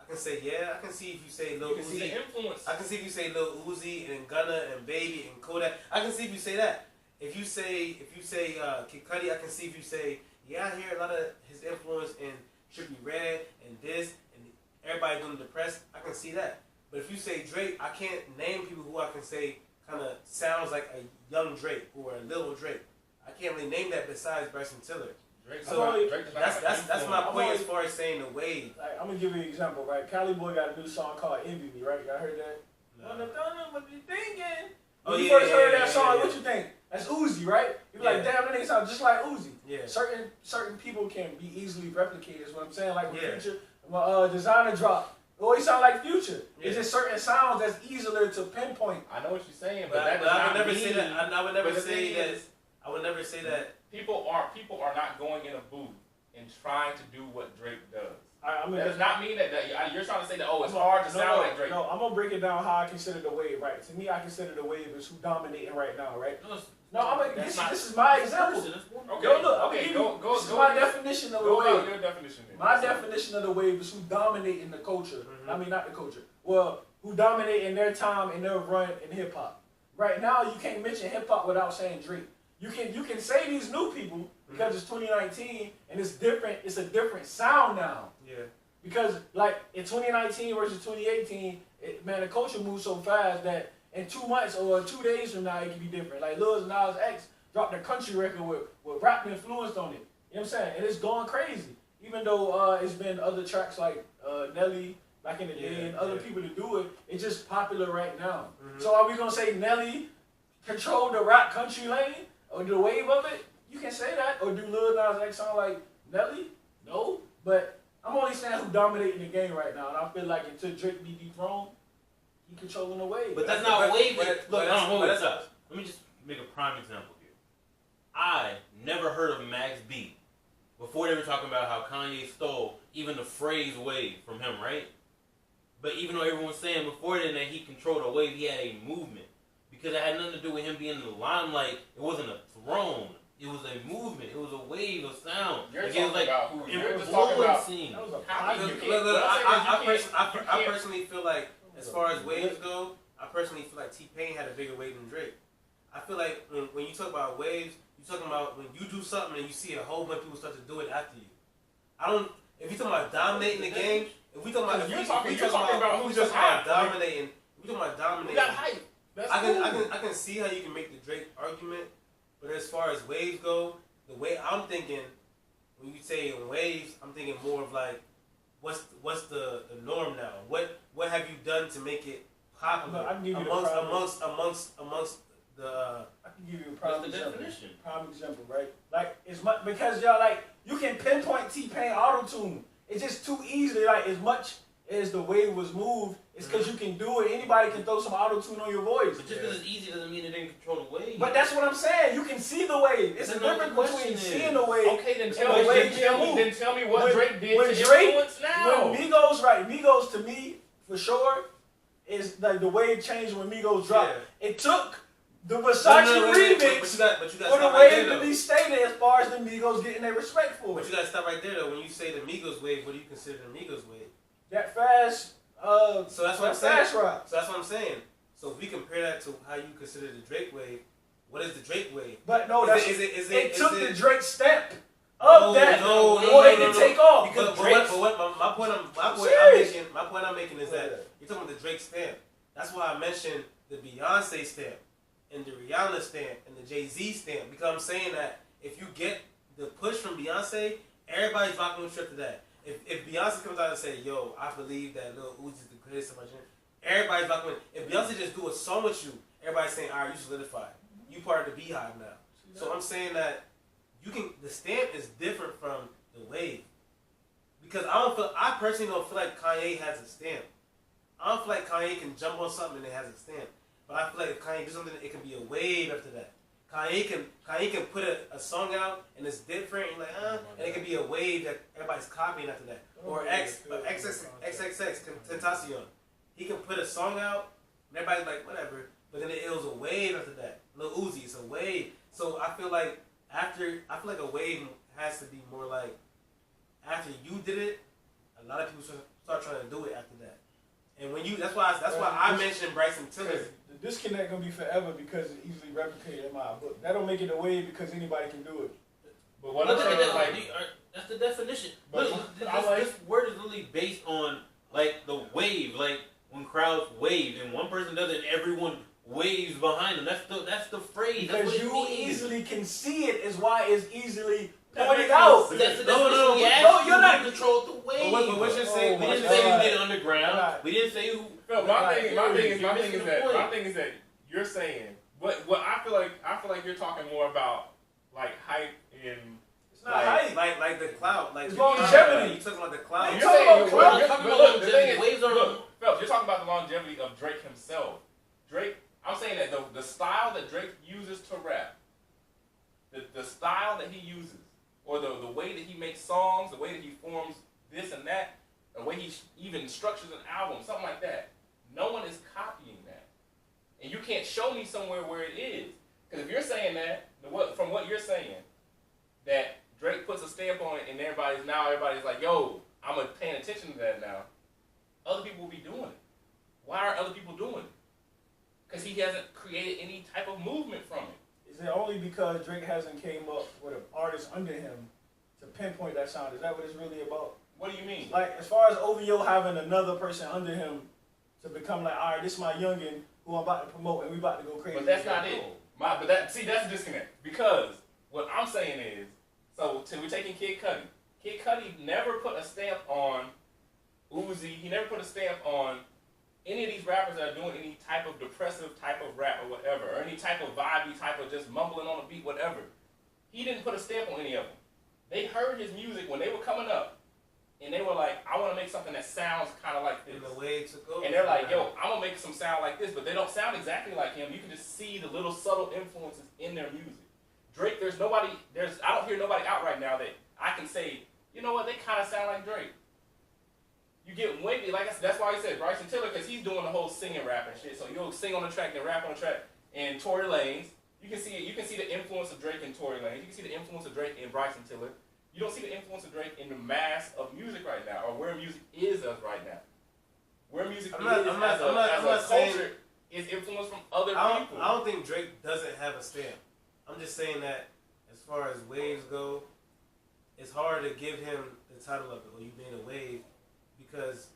I can say yeah. I can see if you say Lil Uzi. The influence. I can see if you say Lil Uzi and Gunna and Baby and Kodak. I can see if you say that. If you say Kid Cudi, I can see if you say yeah. I hear a lot of his influence in Trippie Redd and this and everybody doing depressed. I can see that. But if you say Drake, I can't name people who I can say kind of sounds like a young Drake or a little Drake. I can't really name that besides Bryson Tiller. That's my point as far as saying the wave. Like, I'm gonna give you an example, right? Cali Boy got a new song called "Envy Me," right? Y'all heard that? No. What you thinking? When you first heard that song, what you think? That's Uzi, right? You're like, damn, that nigga sound just like Uzi. Yeah. Certain people can be easily replicated. Is what I'm saying. Like with Future, when Designer drop. It always sound like Future. Yeah. It's just certain sounds that's easier to pinpoint. I know what you're saying, but I would never say that. I would never say that. People are not going in a booth and trying to do what Drake does. That does not mean that you're trying to say that it's hard to sound like Drake. No, I'm gonna break it down how I consider the wave. Right. To me, I consider the wave is who dominating right now. Right. This is my example. Okay. This is my definition of the wave. Your definition. My definition of the wave is who dominating the culture. Mm-hmm. I mean, not the culture. Well, who dominate in their time and their run in hip hop. Right now, you can't mention hip hop without saying Drake. You can say these new people because it's 2019 and it's different. It's a different sound now. Yeah. Because like in 2019 versus 2018, the culture moves so fast that in 2 months or 2 days from now, it can be different. Like Lil Nas X dropped a country record with rap influenced on it. You know what I'm saying? And it's going crazy. Even though it's been other tracks like Nelly back in the day and other people to do it, it's just popular right now. Mm-hmm. So are we going to say Nelly controlled the rap country lane or the wave of it? You can say that, or do Lil Nas X sound like Nelly? No, but I'm only saying who dominating the game right now, and I feel like until Drake be dethroned, he controlling the wave. But that's not wave. but Look, that's- hold but on, that's- let me just make a prime example here. I never heard of Max B before they were talking about how Kanye stole even the phrase wave from him, right? But even though everyone was saying before then that he controlled a wave, he had a movement. Because it had nothing to do with him being in the limelight. It wasn't a throne. It was a movement. It was a wave of sound. You're Like, it talking was like about who you're just talking about. influencing. That was a How can pilot. you Look, What I'm saying is you I can't- personally feel like, as far as waves go, I personally feel like T-Pain had a bigger wave than Drake. I feel like when you talk about waves, you're talking about when you do something and you see a whole bunch of people start to do it after you. I don't. If you're talking about dominating the game, if we talking about, You're talking about who just hyped, like- dominating, we talking about We dominating. got hype. That's cool. I can see how you can make the Drake argument, but as far as waves go, the way I'm thinking, when you say in waves, I'm thinking more of like, what's the norm now? What have you done to make it popular Look, I can give you amongst the I can give you a prime What's the example. definition? Prime example, right? Like it's much because y'all like you can pinpoint T-Pain auto-tune. It's just too easily. Like as much as the wave was moved, it's because you can do it. Anybody can throw some auto-tune on your voice. But just because it's easy doesn't mean it didn't control the wave. But that's what I'm saying. You can see the wave. It's a That's not difference the question between is. seeing the wave. Okay, then And tell the me. way Then he tell me what When- Drake did when to Drake- influence now. When Migos to me, for sure, is like the wave changed when Migos dropped. It took the Versace remix But you got for the stop right wave there, to though. be stated as far as the Migos getting their respect for But it. you got to stop right there though. When you say the Migos wave, what do you consider the Migos wave? That fast, So that's what I'm that saying. fast rap. So that's what I'm saying. So if we compare that to how you consider the Drake wave, what is the Drake wave? But no, Is that's it it took is the Drake stamp of that no, for it to take off. But Because my point serious. I'm making is that you're talking about the Drake stamp. That's why I mentioned the Beyonce stamp and the Rihanna stamp and the Jay-Z stamp, because I'm saying that if you get the push from Beyonce, everybody's rocking with trip to that. If Beyonce comes out and say, "Yo, I believe that Lil Uzi's the greatest of my generation," everybody's rocking with. If Beyonce just do a song with you, everybody's saying, "All right, you solidified. You part of the Beehive now." So I'm saying that you can. The stamp is different from the wave, because I personally don't feel like Kanye has a stamp. I don't feel like Kanye can jump on something and it has a stamp. But I feel like if Kanye does something, it can be a wave after that. Kanye can put a song out and it's different and and it can be a wave that everybody's copying after that. Or XXX Tentacion. He can put a song out and everybody's like whatever, but then it was a wave after that. Lil Uzi, it's a wave. So I feel like a wave has to be more like after you did it, a lot of people start trying to do it after that. And when that's why I mentioned Bryson Tiller. the disconnect gonna be forever because it's easily replicated in my book. That don't make it a wave because anybody can do it. But what Look I'm at saying, that, like, that's the definition. But Look, I this word is really based on like the wave, like when crowds wave and one person does it, and everyone waves behind them. That's the phrase. That's Because what it you means. easily can see it is why it's easily That pointed makes out. But that's the No, definition. We no, asked no, you you're not- who controlled the wave. But what you're saying, we my didn't say God. who did underground. Right. We didn't say who. no, my thing is You're missing the point. my thing is that you're saying what I feel like you're talking more about like hype in. It's not hype. like the cloud, like It's the longevity. You talking about the cloud? You're You're talking saying, about but clout. look, the thing is, Waves are- look, Phelps, you're talking about the longevity of Drake himself. Drake, I'm saying that the style that Drake uses to rap, the style that he uses, or the way that he makes songs, the way that he forms this and that, the way he even structures an album, something like that. No one is copying that, and you can't show me somewhere where it is. Because if you're saying that, from what you're saying, that Drake puts a stamp on it, and everybody's like, "Yo, I'm paying attention to that now." Other people will be doing it. Why are other people doing it? Because he hasn't created any type of movement from it. Is it only because Drake hasn't came up with an artist under him to pinpoint that sound? Is that what it's really about? What do you mean? Like, as far as OVO having another person under him to become like, all right, this is my youngin' who I'm about to promote and we about to go crazy. But that's not it. That's a disconnect. Because what I'm saying is, we're taking Kid Cudi. Kid Cudi never put a stamp on Uzi. He never put a stamp on any of these rappers that are doing any type of depressive type of rap or whatever, or any type of vibey type of just mumbling on a beat, whatever. he didn't put a stamp on any of them. They heard his music when they were coming up, and they were like, I want to make something that sounds kind of like this. And the way to go. And they're like, yo, I'm going to make some sound like this, but they don't sound exactly like him. You can just see the little subtle influences in their music. Drake, I don't hear nobody out right now that I can say, you know what, they kind of sound like Drake. You get Wendy, that's why he said Bryson Tiller, because he's doing the whole singing, rap and shit. So you'll sing on the track, then rap on the track. And Tory Lanez, you can see the influence of Drake in Tory Lanez. You can see the influence of Drake in Bryson Tiller. You don't see the influence of Drake in the mass of music right now, or where music is right now. Where music as a culture is influenced from other people. I don't think Drake doesn't have a stamp. I'm just saying that as far as waves go, it's hard to give him the title of it, or you being a wave, because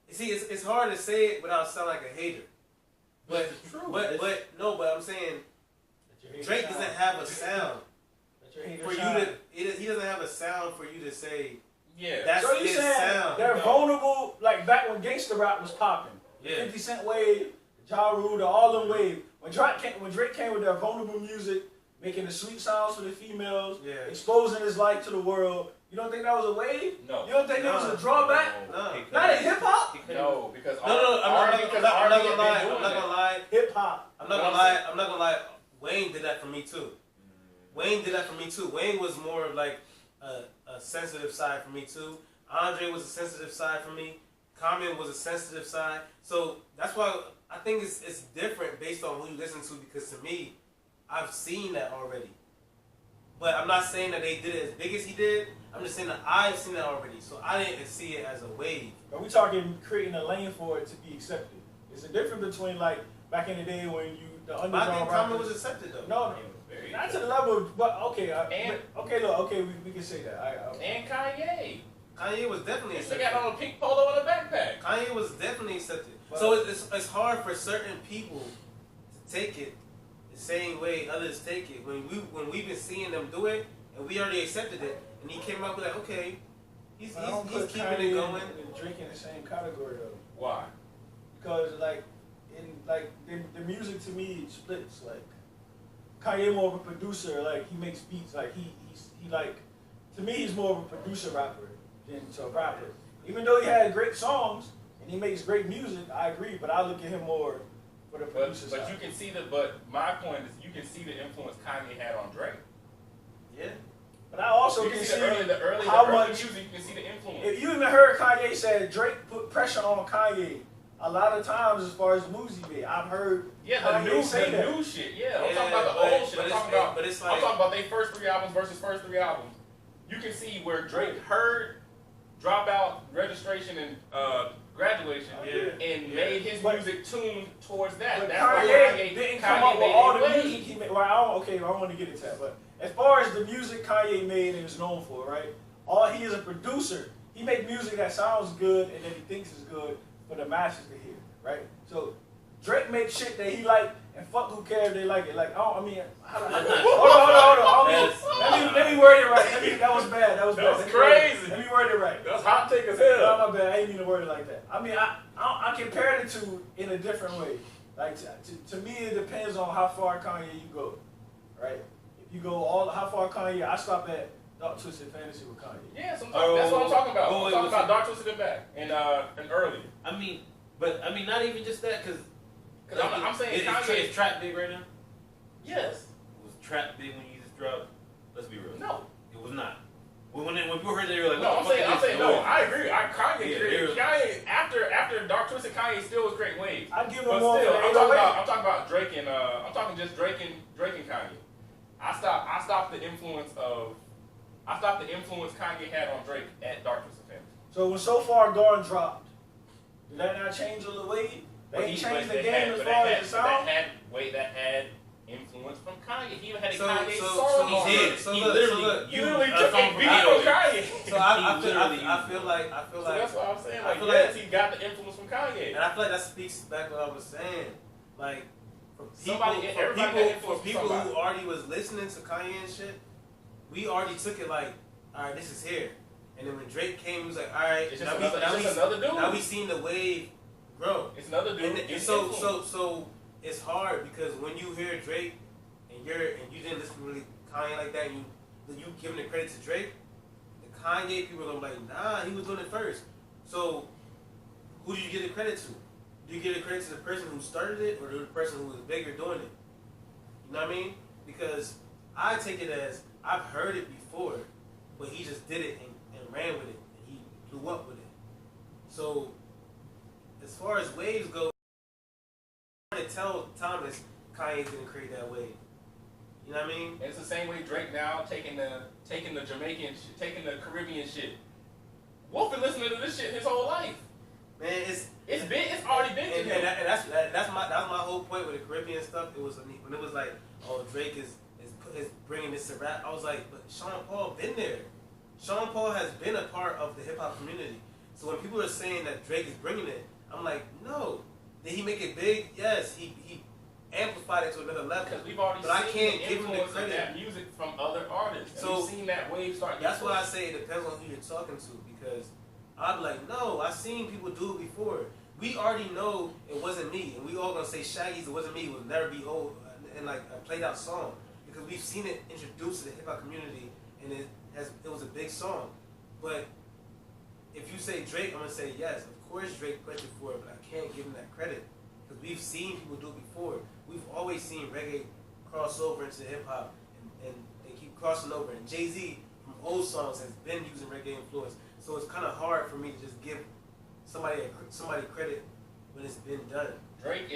you see, it's hard to say it without sounding like a hater. But it's true. But I'm saying Drake doesn't have a sound for you to. He doesn't have a sound for you to say. Yeah. That's so you his saying sound. they're vulnerable, like back when gangster rap was popping. Yeah. 50 Cent wave, Ja Rule, all them wave. When Drake came with their vulnerable music, making the sweet sounds for the females, exposing his life to the world, you don't think that was a wave? No. You don't think that was a drawback? No. Not in hip hop? No, because I'm not gonna lie. Hip hop. I'm not gonna lie. Wayne did that for me too. Wayne was more of like a sensitive side for me too. Andre was a sensitive side for me. Common was a sensitive side. So that's why I think it's different based on who you listen to, because to me, I've seen that already. But I'm not saying that they did it as big as he did. I'm just saying that I've seen that already. So I didn't see it as a wave. But we're talking creating a lane for it to be accepted. It's a difference between like back in the day when the underground. But I think Common was accepted though. No, not to the level. But okay, we can say that. And Kanye. Kanye was definitely He accepted. got on a pink polo and a backpack. Kanye was definitely accepted. But So it's hard for certain people to take it the same way others take it. When we've been seeing them do it and we already accepted it, and he came up with like, okay, he's keeping Kanye it going. and Drake in the same category though. Why? Because the music to me splits. Like Kanye more of a producer. Like he makes beats. Like he like, to me he's more of a producer rapper than a rapper. Even though he had great songs and he makes great music, I agree. But I look at him more for the producer side. But you can see but my point is you can see the influence Kanye had on Drake. Yeah. But I also You can can see see the early music, you can see the influence. If you even heard Kanye say Drake put pressure on Kanye, a lot of times as far as music, I've heard Kanye say that. New shit, yeah. I'm talking about the old shit. I'm talking about their first 3 albums versus first 3 albums. You can see where Drake heard Dropout, Registration, and Graduation, and made his music tuned towards that. But That's Kanye didn't come up with all the waves. music he made. Well, I want to get into that. But as far as the music Kanye made and is known for, right? He is a producer. He make music that sounds good and that he thinks is good for the masses to hear, right? So Drake makes shit that he like, and fuck who cares if they like it. Like, hold on. Let me word it right. That was bad. That was crazy. Let me word it right. That's hot take as hell. No, my bad. I ain't mean to word it like that. I mean, I compared the two in a different way. Like, to me, it depends on how far Kanye you go, right? If you go how far Kanye, I stop at Dark Twisted Fantasy with Kanye. Yeah, that's what I'm talking about. I'm talking about Dark Twisted and Back and early. I mean, not even just that, because I'm saying Kanye is trap big right now. Yes. Was trap big when you just dropped? Let's be real. No, it was not. When people heard that, they were like, no. I'm saying no. I agree. Kanye after Dark Twisted, Kanye still was great waves. I give him But more. still, I'm talking about Drake and I'm talking just Drake and Kanye. I stopped the influence Kanye had on Drake at Dark Twisted Fantasy. So when So Far Gone dropped, did that not change the way? They ain't changed the game as far as the sound? That had influence from Kanye. He even had a So- Kanye so- song. so he did. He look, literally You literally took a beat from Kanye. So I feel like So that's what I'm saying. I Like, feel yes, like- he got the influence from Kanye. And I feel like that speaks back to what I was saying. Like, for Everybody people who already was listening to Kanye and shit, we already took it like, all right, this is here. And then when Drake came, he was like, all right, It's just another dude. now we seen the wave grow. It's another dude. And so it's hard because when you hear Drake and and you didn't listen to really Kanye like that, and you giving the credit to Drake, the Kanye people are like, nah, he was doing it first. So who do you give the credit to? Do you give the credit to the person who started it, or the person who was bigger doing it? You know what I mean? Because I take it as I've heard it before, but he just did it and ran with it, and he blew up with it. So as far as waves go, I can't tell Thomas Kanye didn't create that wave. You know what I mean? And it's the same way Drake now taking the Jamaican shit, taking the Caribbean shit. Wolfe been listening to this shit his whole life. Man, it's already been to him. And that's my whole point with the Caribbean stuff. It was when it was like, oh, Drake is bringing this to rap. I was like, but Sean Paul been there. Sean Paul has been a part of the hip hop community. So when people are saying that Drake is bringing it, I'm like, no. Did he make it big? Yes, he amplified it to another level. Because we've already but seen I can't the give him the influence of credit. that music from other artists. So we've seen that wave start. That's why I say it depends on who you're talking to, because I'd be like, no, I've seen people do it before. We already know it wasn't me, and we all gonna say Shaggy's "It Wasn't Me" will never be old and like a played out song, because we've seen it introduced to the hip hop community, and it was a big song. But if you say Drake, I'm gonna say yes, of course Drake pushed it for it, but I can't give him that credit because we've seen people do it before. We've always seen reggae cross over into hip hop, and they keep crossing over. And Jay-Z from old songs has been using reggae influence, so it's kind of hard for me to just give somebody credit when it's been done. Drake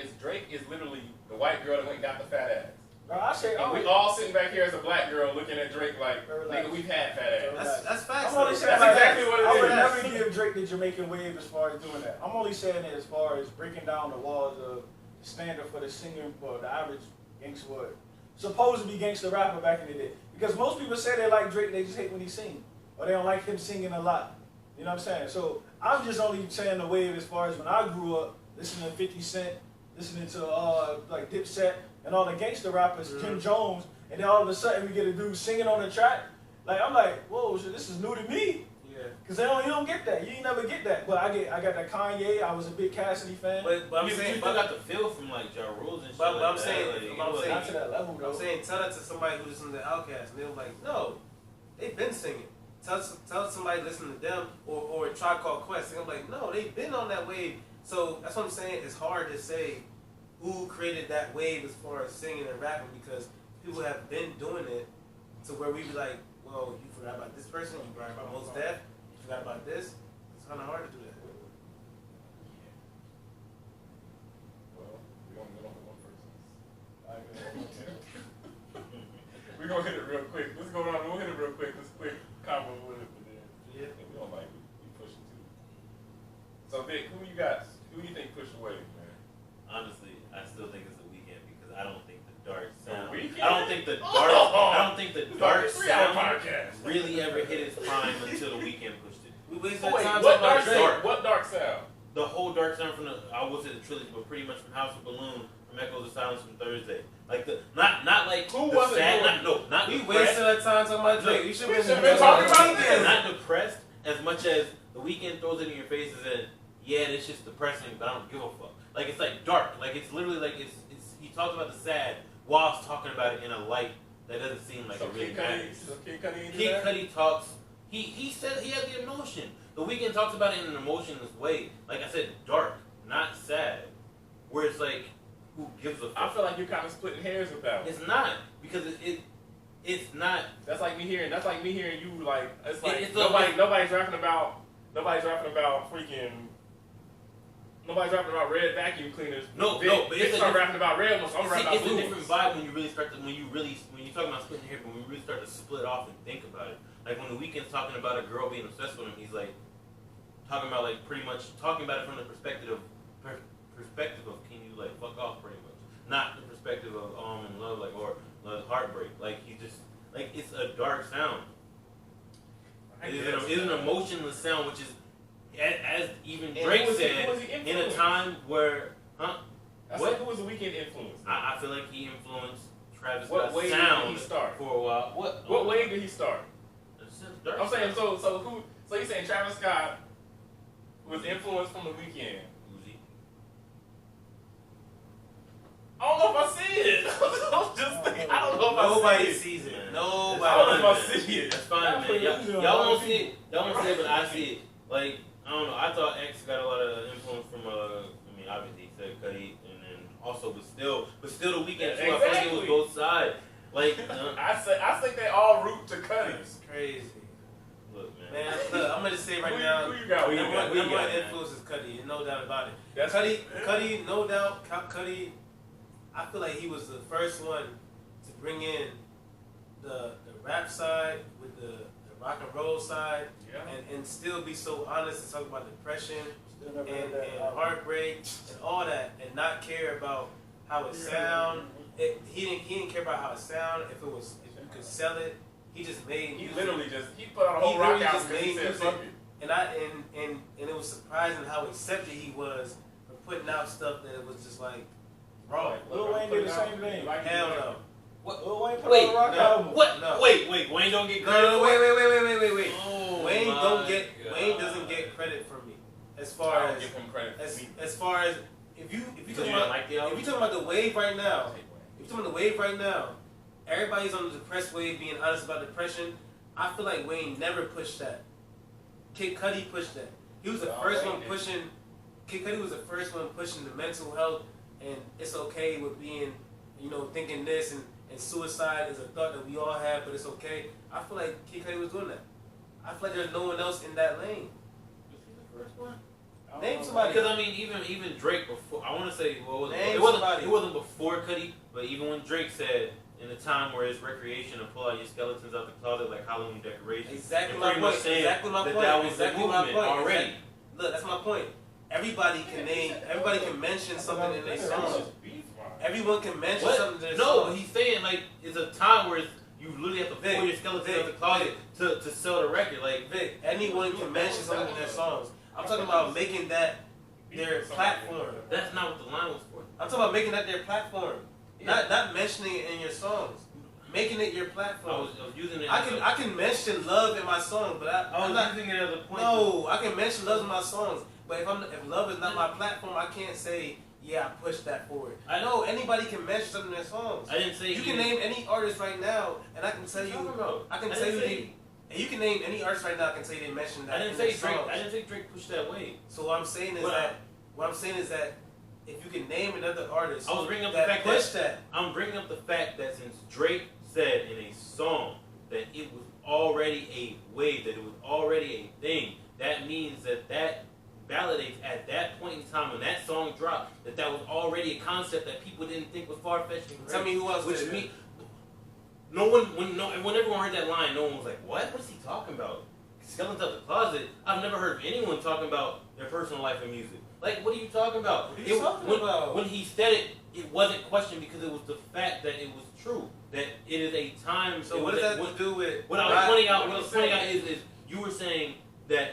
is literally the white girl that went and got the fat ass. Bro, I say, And we all sitting back here as a black girl looking at Drake like, nigga, we've had fat ass. That's facts. I'm only though. saying That's exactly what it I would is. never give Drake the Jamaican wave as far as doing that. I'm only saying it as far as breaking down the walls of the standard for the singing for the average gangster, what supposed to be gangster rapper back in the day. Because most people say they like Drake, they just hate when he sings, or they don't like him singing a lot. You know what I'm saying? So I'm just only saying the wave as far as when I grew up listening to 50 Cent, listening to like Dipset and all the gangster rappers, Jim Jones, and then all of a sudden we get a dude singing on the track. Like I'm like, whoa, so this is new to me. Yeah. Cause you don't get that. You ain't never get that. But I got that Kanye. I was a big Cassidy fan. But I'm saying, you still got the feel from like Ja Rules and shit. But like I'm that. saying, Like, I'm saying, not to that level, though. I'm saying, tell that to somebody who listens to Outkast, and they're like, no, they've been singing. Tell somebody listening to them or Tribe Called Quest, and I'm like, no, they've been on that wave. So that's what I'm saying. It's hard to say who created that wave as far as singing and rapping, because people have been doing it to where we be like, well, you forgot about this person, you forgot about Mos Def, you forgot about this. It's kind of hard to do that. Well, we don't know one person. We're gonna hit it real quick. Let's go around. We'll hit it real quick. Let's quick combo with it, but then Yeah. we don't like we pushing too. So Vic, who you got? Who you think pushed away, man? Honestly, I still think it's The Weeknd because I don't think the dark sound. Weeknd? I don't think the dark sound podcast really ever hit its prime until The Weeknd pushed it. We wasted Oh, wait, time what talking about dark Drake. sound? What dark sound? The whole dark sound from I will say the trilogy, but pretty much from House of Balloon, from Echoes of Silence from Thursday. Like not like Who the was it sad, doing? not We depressed, wasted our time talking about Drake. You should have been talking about this. not depressed as much as The Weeknd throws it in your face and said, yeah, it's just depressing, but I don't give a fuck. Like it's like dark. Like it's literally like it's he talks about the sad whilst talking about it in a light that doesn't seem like So it really Kid matters. Cudi Kid Cudi talks. He said he had the emotion. The Weeknd talks about it in an emotionless way. Like I said, dark, not sad. Where it's like, who gives a fuck? I feel like you're kind of splitting hairs with that one. It's not because it's not. That's like me hearing you like it's like It's nobody's rapping about red vacuum cleaners. No, Vic, but Vic it's start rapping about red ones. So I'm rapping about It's a blue different ones. vibe when you really start to when you're talking about splitting hair, but when you really start to split off and think about it. Like when The Weeknd's talking about a girl being obsessed with him, he's like talking about like pretty much talking about it from the perspective of can you like fuck off pretty much, not the perspective of in love like or heartbreak. Like he just like it's a dark sound. It's an emotionless sound, which is as even Drake said in a time where I said, who was the Weeknd influence? I feel like he influenced Travis What Scott's wave did sound he start? for a while. What wave did he start? Dark I'm saying sound. so who? So you're saying Travis Scott was influenced from the Weeknd? Uzi. I don't know if I see it. I'm just thinking, I don't know Nobody see sees it. Man. Nobody. I don't know if I see it. That's fine, man. Y'all won't see it. Y'all won't see it, but I see it. Like, I don't know. I thought X got a lot of influence from, I mean, obviously he said Cudi, and then also, but still the Weeknd too. I feel like it was both sides. Like, I think they all root to Cudi. It's crazy. look, man. Man, look, I'm gonna say right now, Who you got? number one influence is Cudi, no doubt about it. That's Cudi, no doubt. Cudi, I feel like he was the first one to bring in the rap side with the rock and roll side, Yeah. and still be so honest and talk about depression Still never and heard that. heartbreak and all that, and not care about how it sound. He didn't care about how it sound. If you could sell it, he just made. He music. literally just put out a He whole rock literally album just because he made said music. fuck it. And it was surprising how accepted he was for putting out stuff that it was just like wrong. Lil Wayne did the same thing. Hell no. Lil Wayne put Wait, out a rock no. album. What? No. Wait, Wayne don't get credit. No, for it? wait. Oh Wayne my don't get God. Wayne doesn't get credit from me as far I don't as give him credit. as far as if you Because talking you don't about like the if album? you talking about the wave right now, if you're talking about the wave right now, everybody's on the depressed wave being honest about depression. I feel like Wayne never pushed that. Kid Cudi pushed that. He was the first Wayne one did. pushing. Kid Cudi was the first one pushing the mental health and it's okay with being, thinking this and suicide is a thought that we all have, but it's okay. I feel like Kid Cudi was doing that. I feel like there's no one else in that lane. Was he the first one? Name somebody. Because I mean, even Drake before. I want to say, well, Name it wasn't. somebody. It wasn't before Cudi, but even when Drake said, "In the time where it's recreation to pull out your skeletons out the closet like Halloween decorations," Exactly and my pretty much point. saying Exactly my that point. that was Exactly the my movement point. already. Look, that's my point. Everybody can mention something in their song. Everyone can mention something in their No, song. he's saying like it's a time where you literally have to Vick, pull your skeleton Vick, out the closet to sell the record. Like, Vic, anyone can mention something in their songs. I'm talking about making that their platform. that's not what the line was for. I'm talking about making that their platform. Not mentioning it in your songs. Making it your I platform. was using it. I can mention love in my songs, but I I'm was not. using it as a point. No, I can mention love in my songs, but if love is not my platform, I can't say I pushed that forward. I know anybody can mention something in their songs. I didn't say You can name any artist right now, and I can tell you. I can tell you. And you can name any artist right now. I can say they mentioned that. I didn't in say their Drake. songs. I didn't say Drake pushed that way. So what I'm saying is that if you can name another artist, I was bringing up the that fact pushed that. I'm bringing up the fact that since Drake said in a song that it was already a wave, that it was already a thing, that means that validates at that point in time when that song dropped that was already a concept that people didn't think was far-fetched. Tell me who else Which did it. me, when everyone heard that line, no one was like, "What? What is he talking about?" Skeletons out the closet. I've never heard of anyone talking about their personal life and music. Like, what are you talking about? What are you talking about? When he said it, it wasn't questioned because it was the fact that it was true. That it is a time. So what does that have to do with? What I was pointing out is you were saying that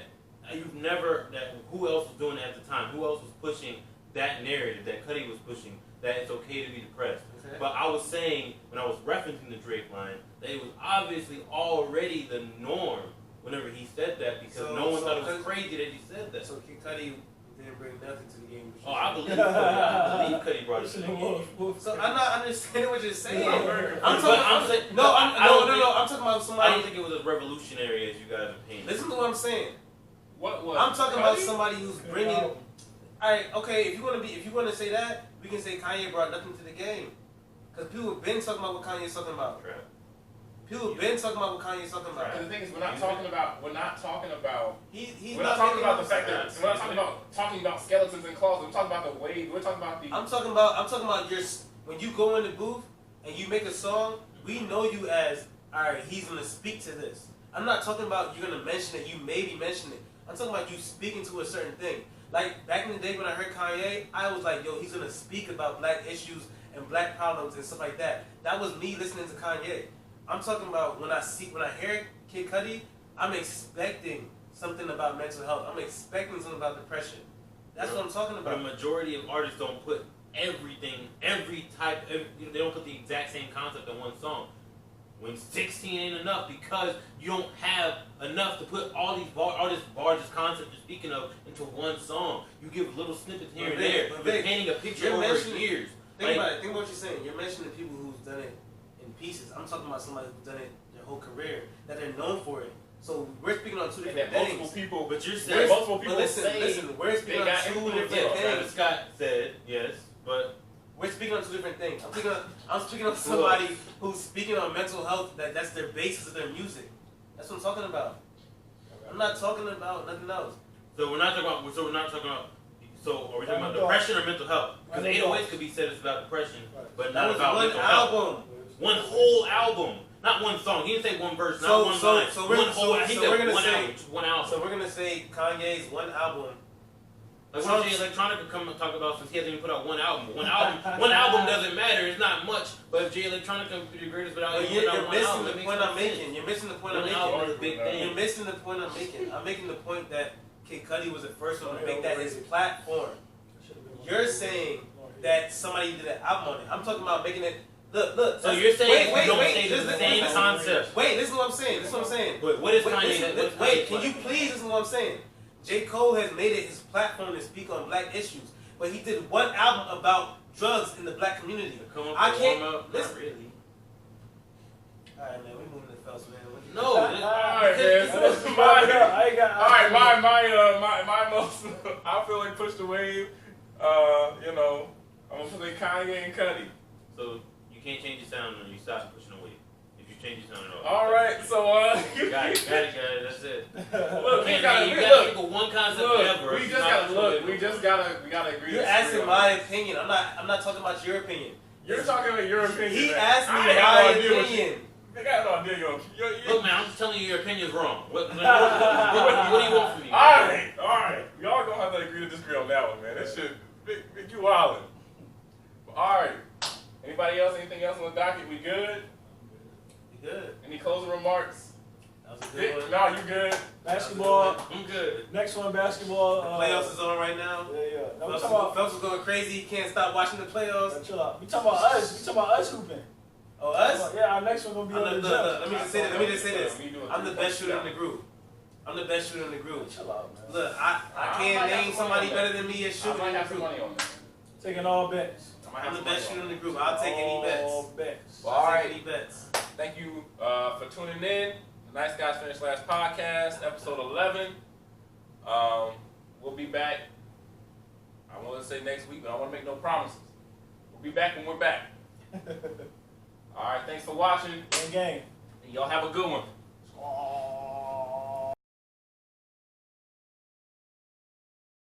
you've never, that who else was doing it at the time? Who else was pushing that narrative that Cudi was pushing, that it's okay to be depressed? Okay. But I was saying, when I was referencing the Drake line, that it was obviously already the norm whenever he said that because no one thought it was crazy that he said that. So Kid Cudi didn't bring nothing to the game. Oh, I believe Cudi. I believe Cudi brought it to the game. So I'm not understanding what you're saying. I'm talking about I somebody. don't think it was as revolutionary as you guys are painting. Listen to what I'm saying. What was? I'm talking about Cudi? somebody who's bringing. All right, okay. If you want to say that, we can say Kanye brought nothing to the game, because people have been talking about what Kanye's talking about. Trap. People have been talking about what Kanye's talking about. And the thing is, we're not talking about. He's We're not talking about the fact that Facts. we're not talking about skeletons in closets. We're talking about the wave. We're talking about the. I'm talking about your when you go in the booth and you make a song. We know you as alright. He's gonna speak to this. I'm not talking about you're gonna mention it. You maybe mention it. I'm talking about you speaking to a certain thing. Like back in the day when I heard Kanye, I was like, yo, he's gonna speak about black issues and black problems and stuff like that. That was me listening to Kanye. I'm talking about when I hear Kid Cudi, I'm expecting something about mental health. I'm expecting something about depression. That's what I'm talking But a about. majority of artists don't put everything, they don't put the exact same concept in one song. When 16 ain't enough because you don't have enough to put all these largest concepts you're speaking of into one song. You give little snippets here and there. You're painting a picture over years. Think about what you're saying. You're mentioning people who's done it in pieces. I'm talking about somebody who's done it their whole career, that they're known for it. So we're speaking on two And different that things. multiple people, But you're that saying multiple people Listen, say we're speaking on got two influence different on. Travis things. Scott said yes, but We're speaking on two different things. I'm speaking on somebody who's speaking on mental health. That's their basis of their music. That's what I'm talking about. I'm not talking about nothing else. so we're not talking about. So we're not talking about. So are we talking about Mental depression or mental health? Because Mental 808s health. could be said it's about depression, Right. but That not was about one mental health. album. One whole album, not one song. He didn't say one verse, So- not one so- line. so we're- one whole. so- he so said we're gonna one say- album. Just one album. So we're gonna say Kanye's one album. Like what Jay Electronica come and talk about since he hasn't even put out one album. One album doesn't matter. It's not much. But if Jay Electronica could be the greatest without But even you're putting out one missing album, the it makes point no I'm sense. making. You're missing the point I'm One album is a making. big thing. You're missing the point I'm making. I'm making the point that Kid Cudi was the first one to make that his platform. You're saying that somebody did an album on it. I'm talking about making it. Look. So you're saying you don't say Listen, the same listen. concept. Wait, this is what I'm saying. This is what I'm saying. But what is Wait, Kanye? listen, what's wait, Kanye's can you platform? please listen to what I'm saying? J. Cole has made it his platform to speak on black issues, but he did one album about drugs in the black community. Come on, I can't. warm up. Listen. Not really. Alright, man, we moving to Phelps, man. No. Alright, man. because- So I ain't got. Alright, my most I feel like pushed the wave. I'm gonna play Kanye and Cudi. So you can't change your sound when you stop pushing away. If you change your sound at all. Alright, so Got it, guys. That's it. look, You we gotta gotta pick a one concept forever. look, we just gotta agree. You're to asking disagree my on it. opinion. I'm not talking about your opinion. You're talking about your opinion. He man. asked me I ain't got no my idea what you- opinion. I got no idea. Look, man, I'm just telling you your opinion's wrong. What do you want from me? Alright. Y'all gonna have to agree to disagree on that one, man. That shit, make you wildin'. Alright. Anybody else? Anything else on the docket? We good? You good? Any closing remarks? That was a Vick, good one. no, you good. Basketball. I'm good. Next one, basketball. The playoffs is on right now. Yeah. No, we talking about. Phelps is going crazy. He can't stop watching the playoffs. Chill out. We talking about us. We talking about us hooping. Oh, us? Yeah, our next one gonna be on the jump. Let me just say this. I'm the best shooter in the group. I'm the best shooter in the group. Chill out, man. Look, I can't name somebody better than me as I shooting might in the have some group. money on that. Taking all bets. I'm the best shooter in the group. I'll take any bets. All bets. Well, I'll all take right. any bets. Thank you for tuning in. The Nice Guys Finish Last podcast, episode 11. We'll be back. I want to say next week, but I don't want to make no promises. We'll be back when we're back. All right, thanks for watching. Gang. And y'all have a good one.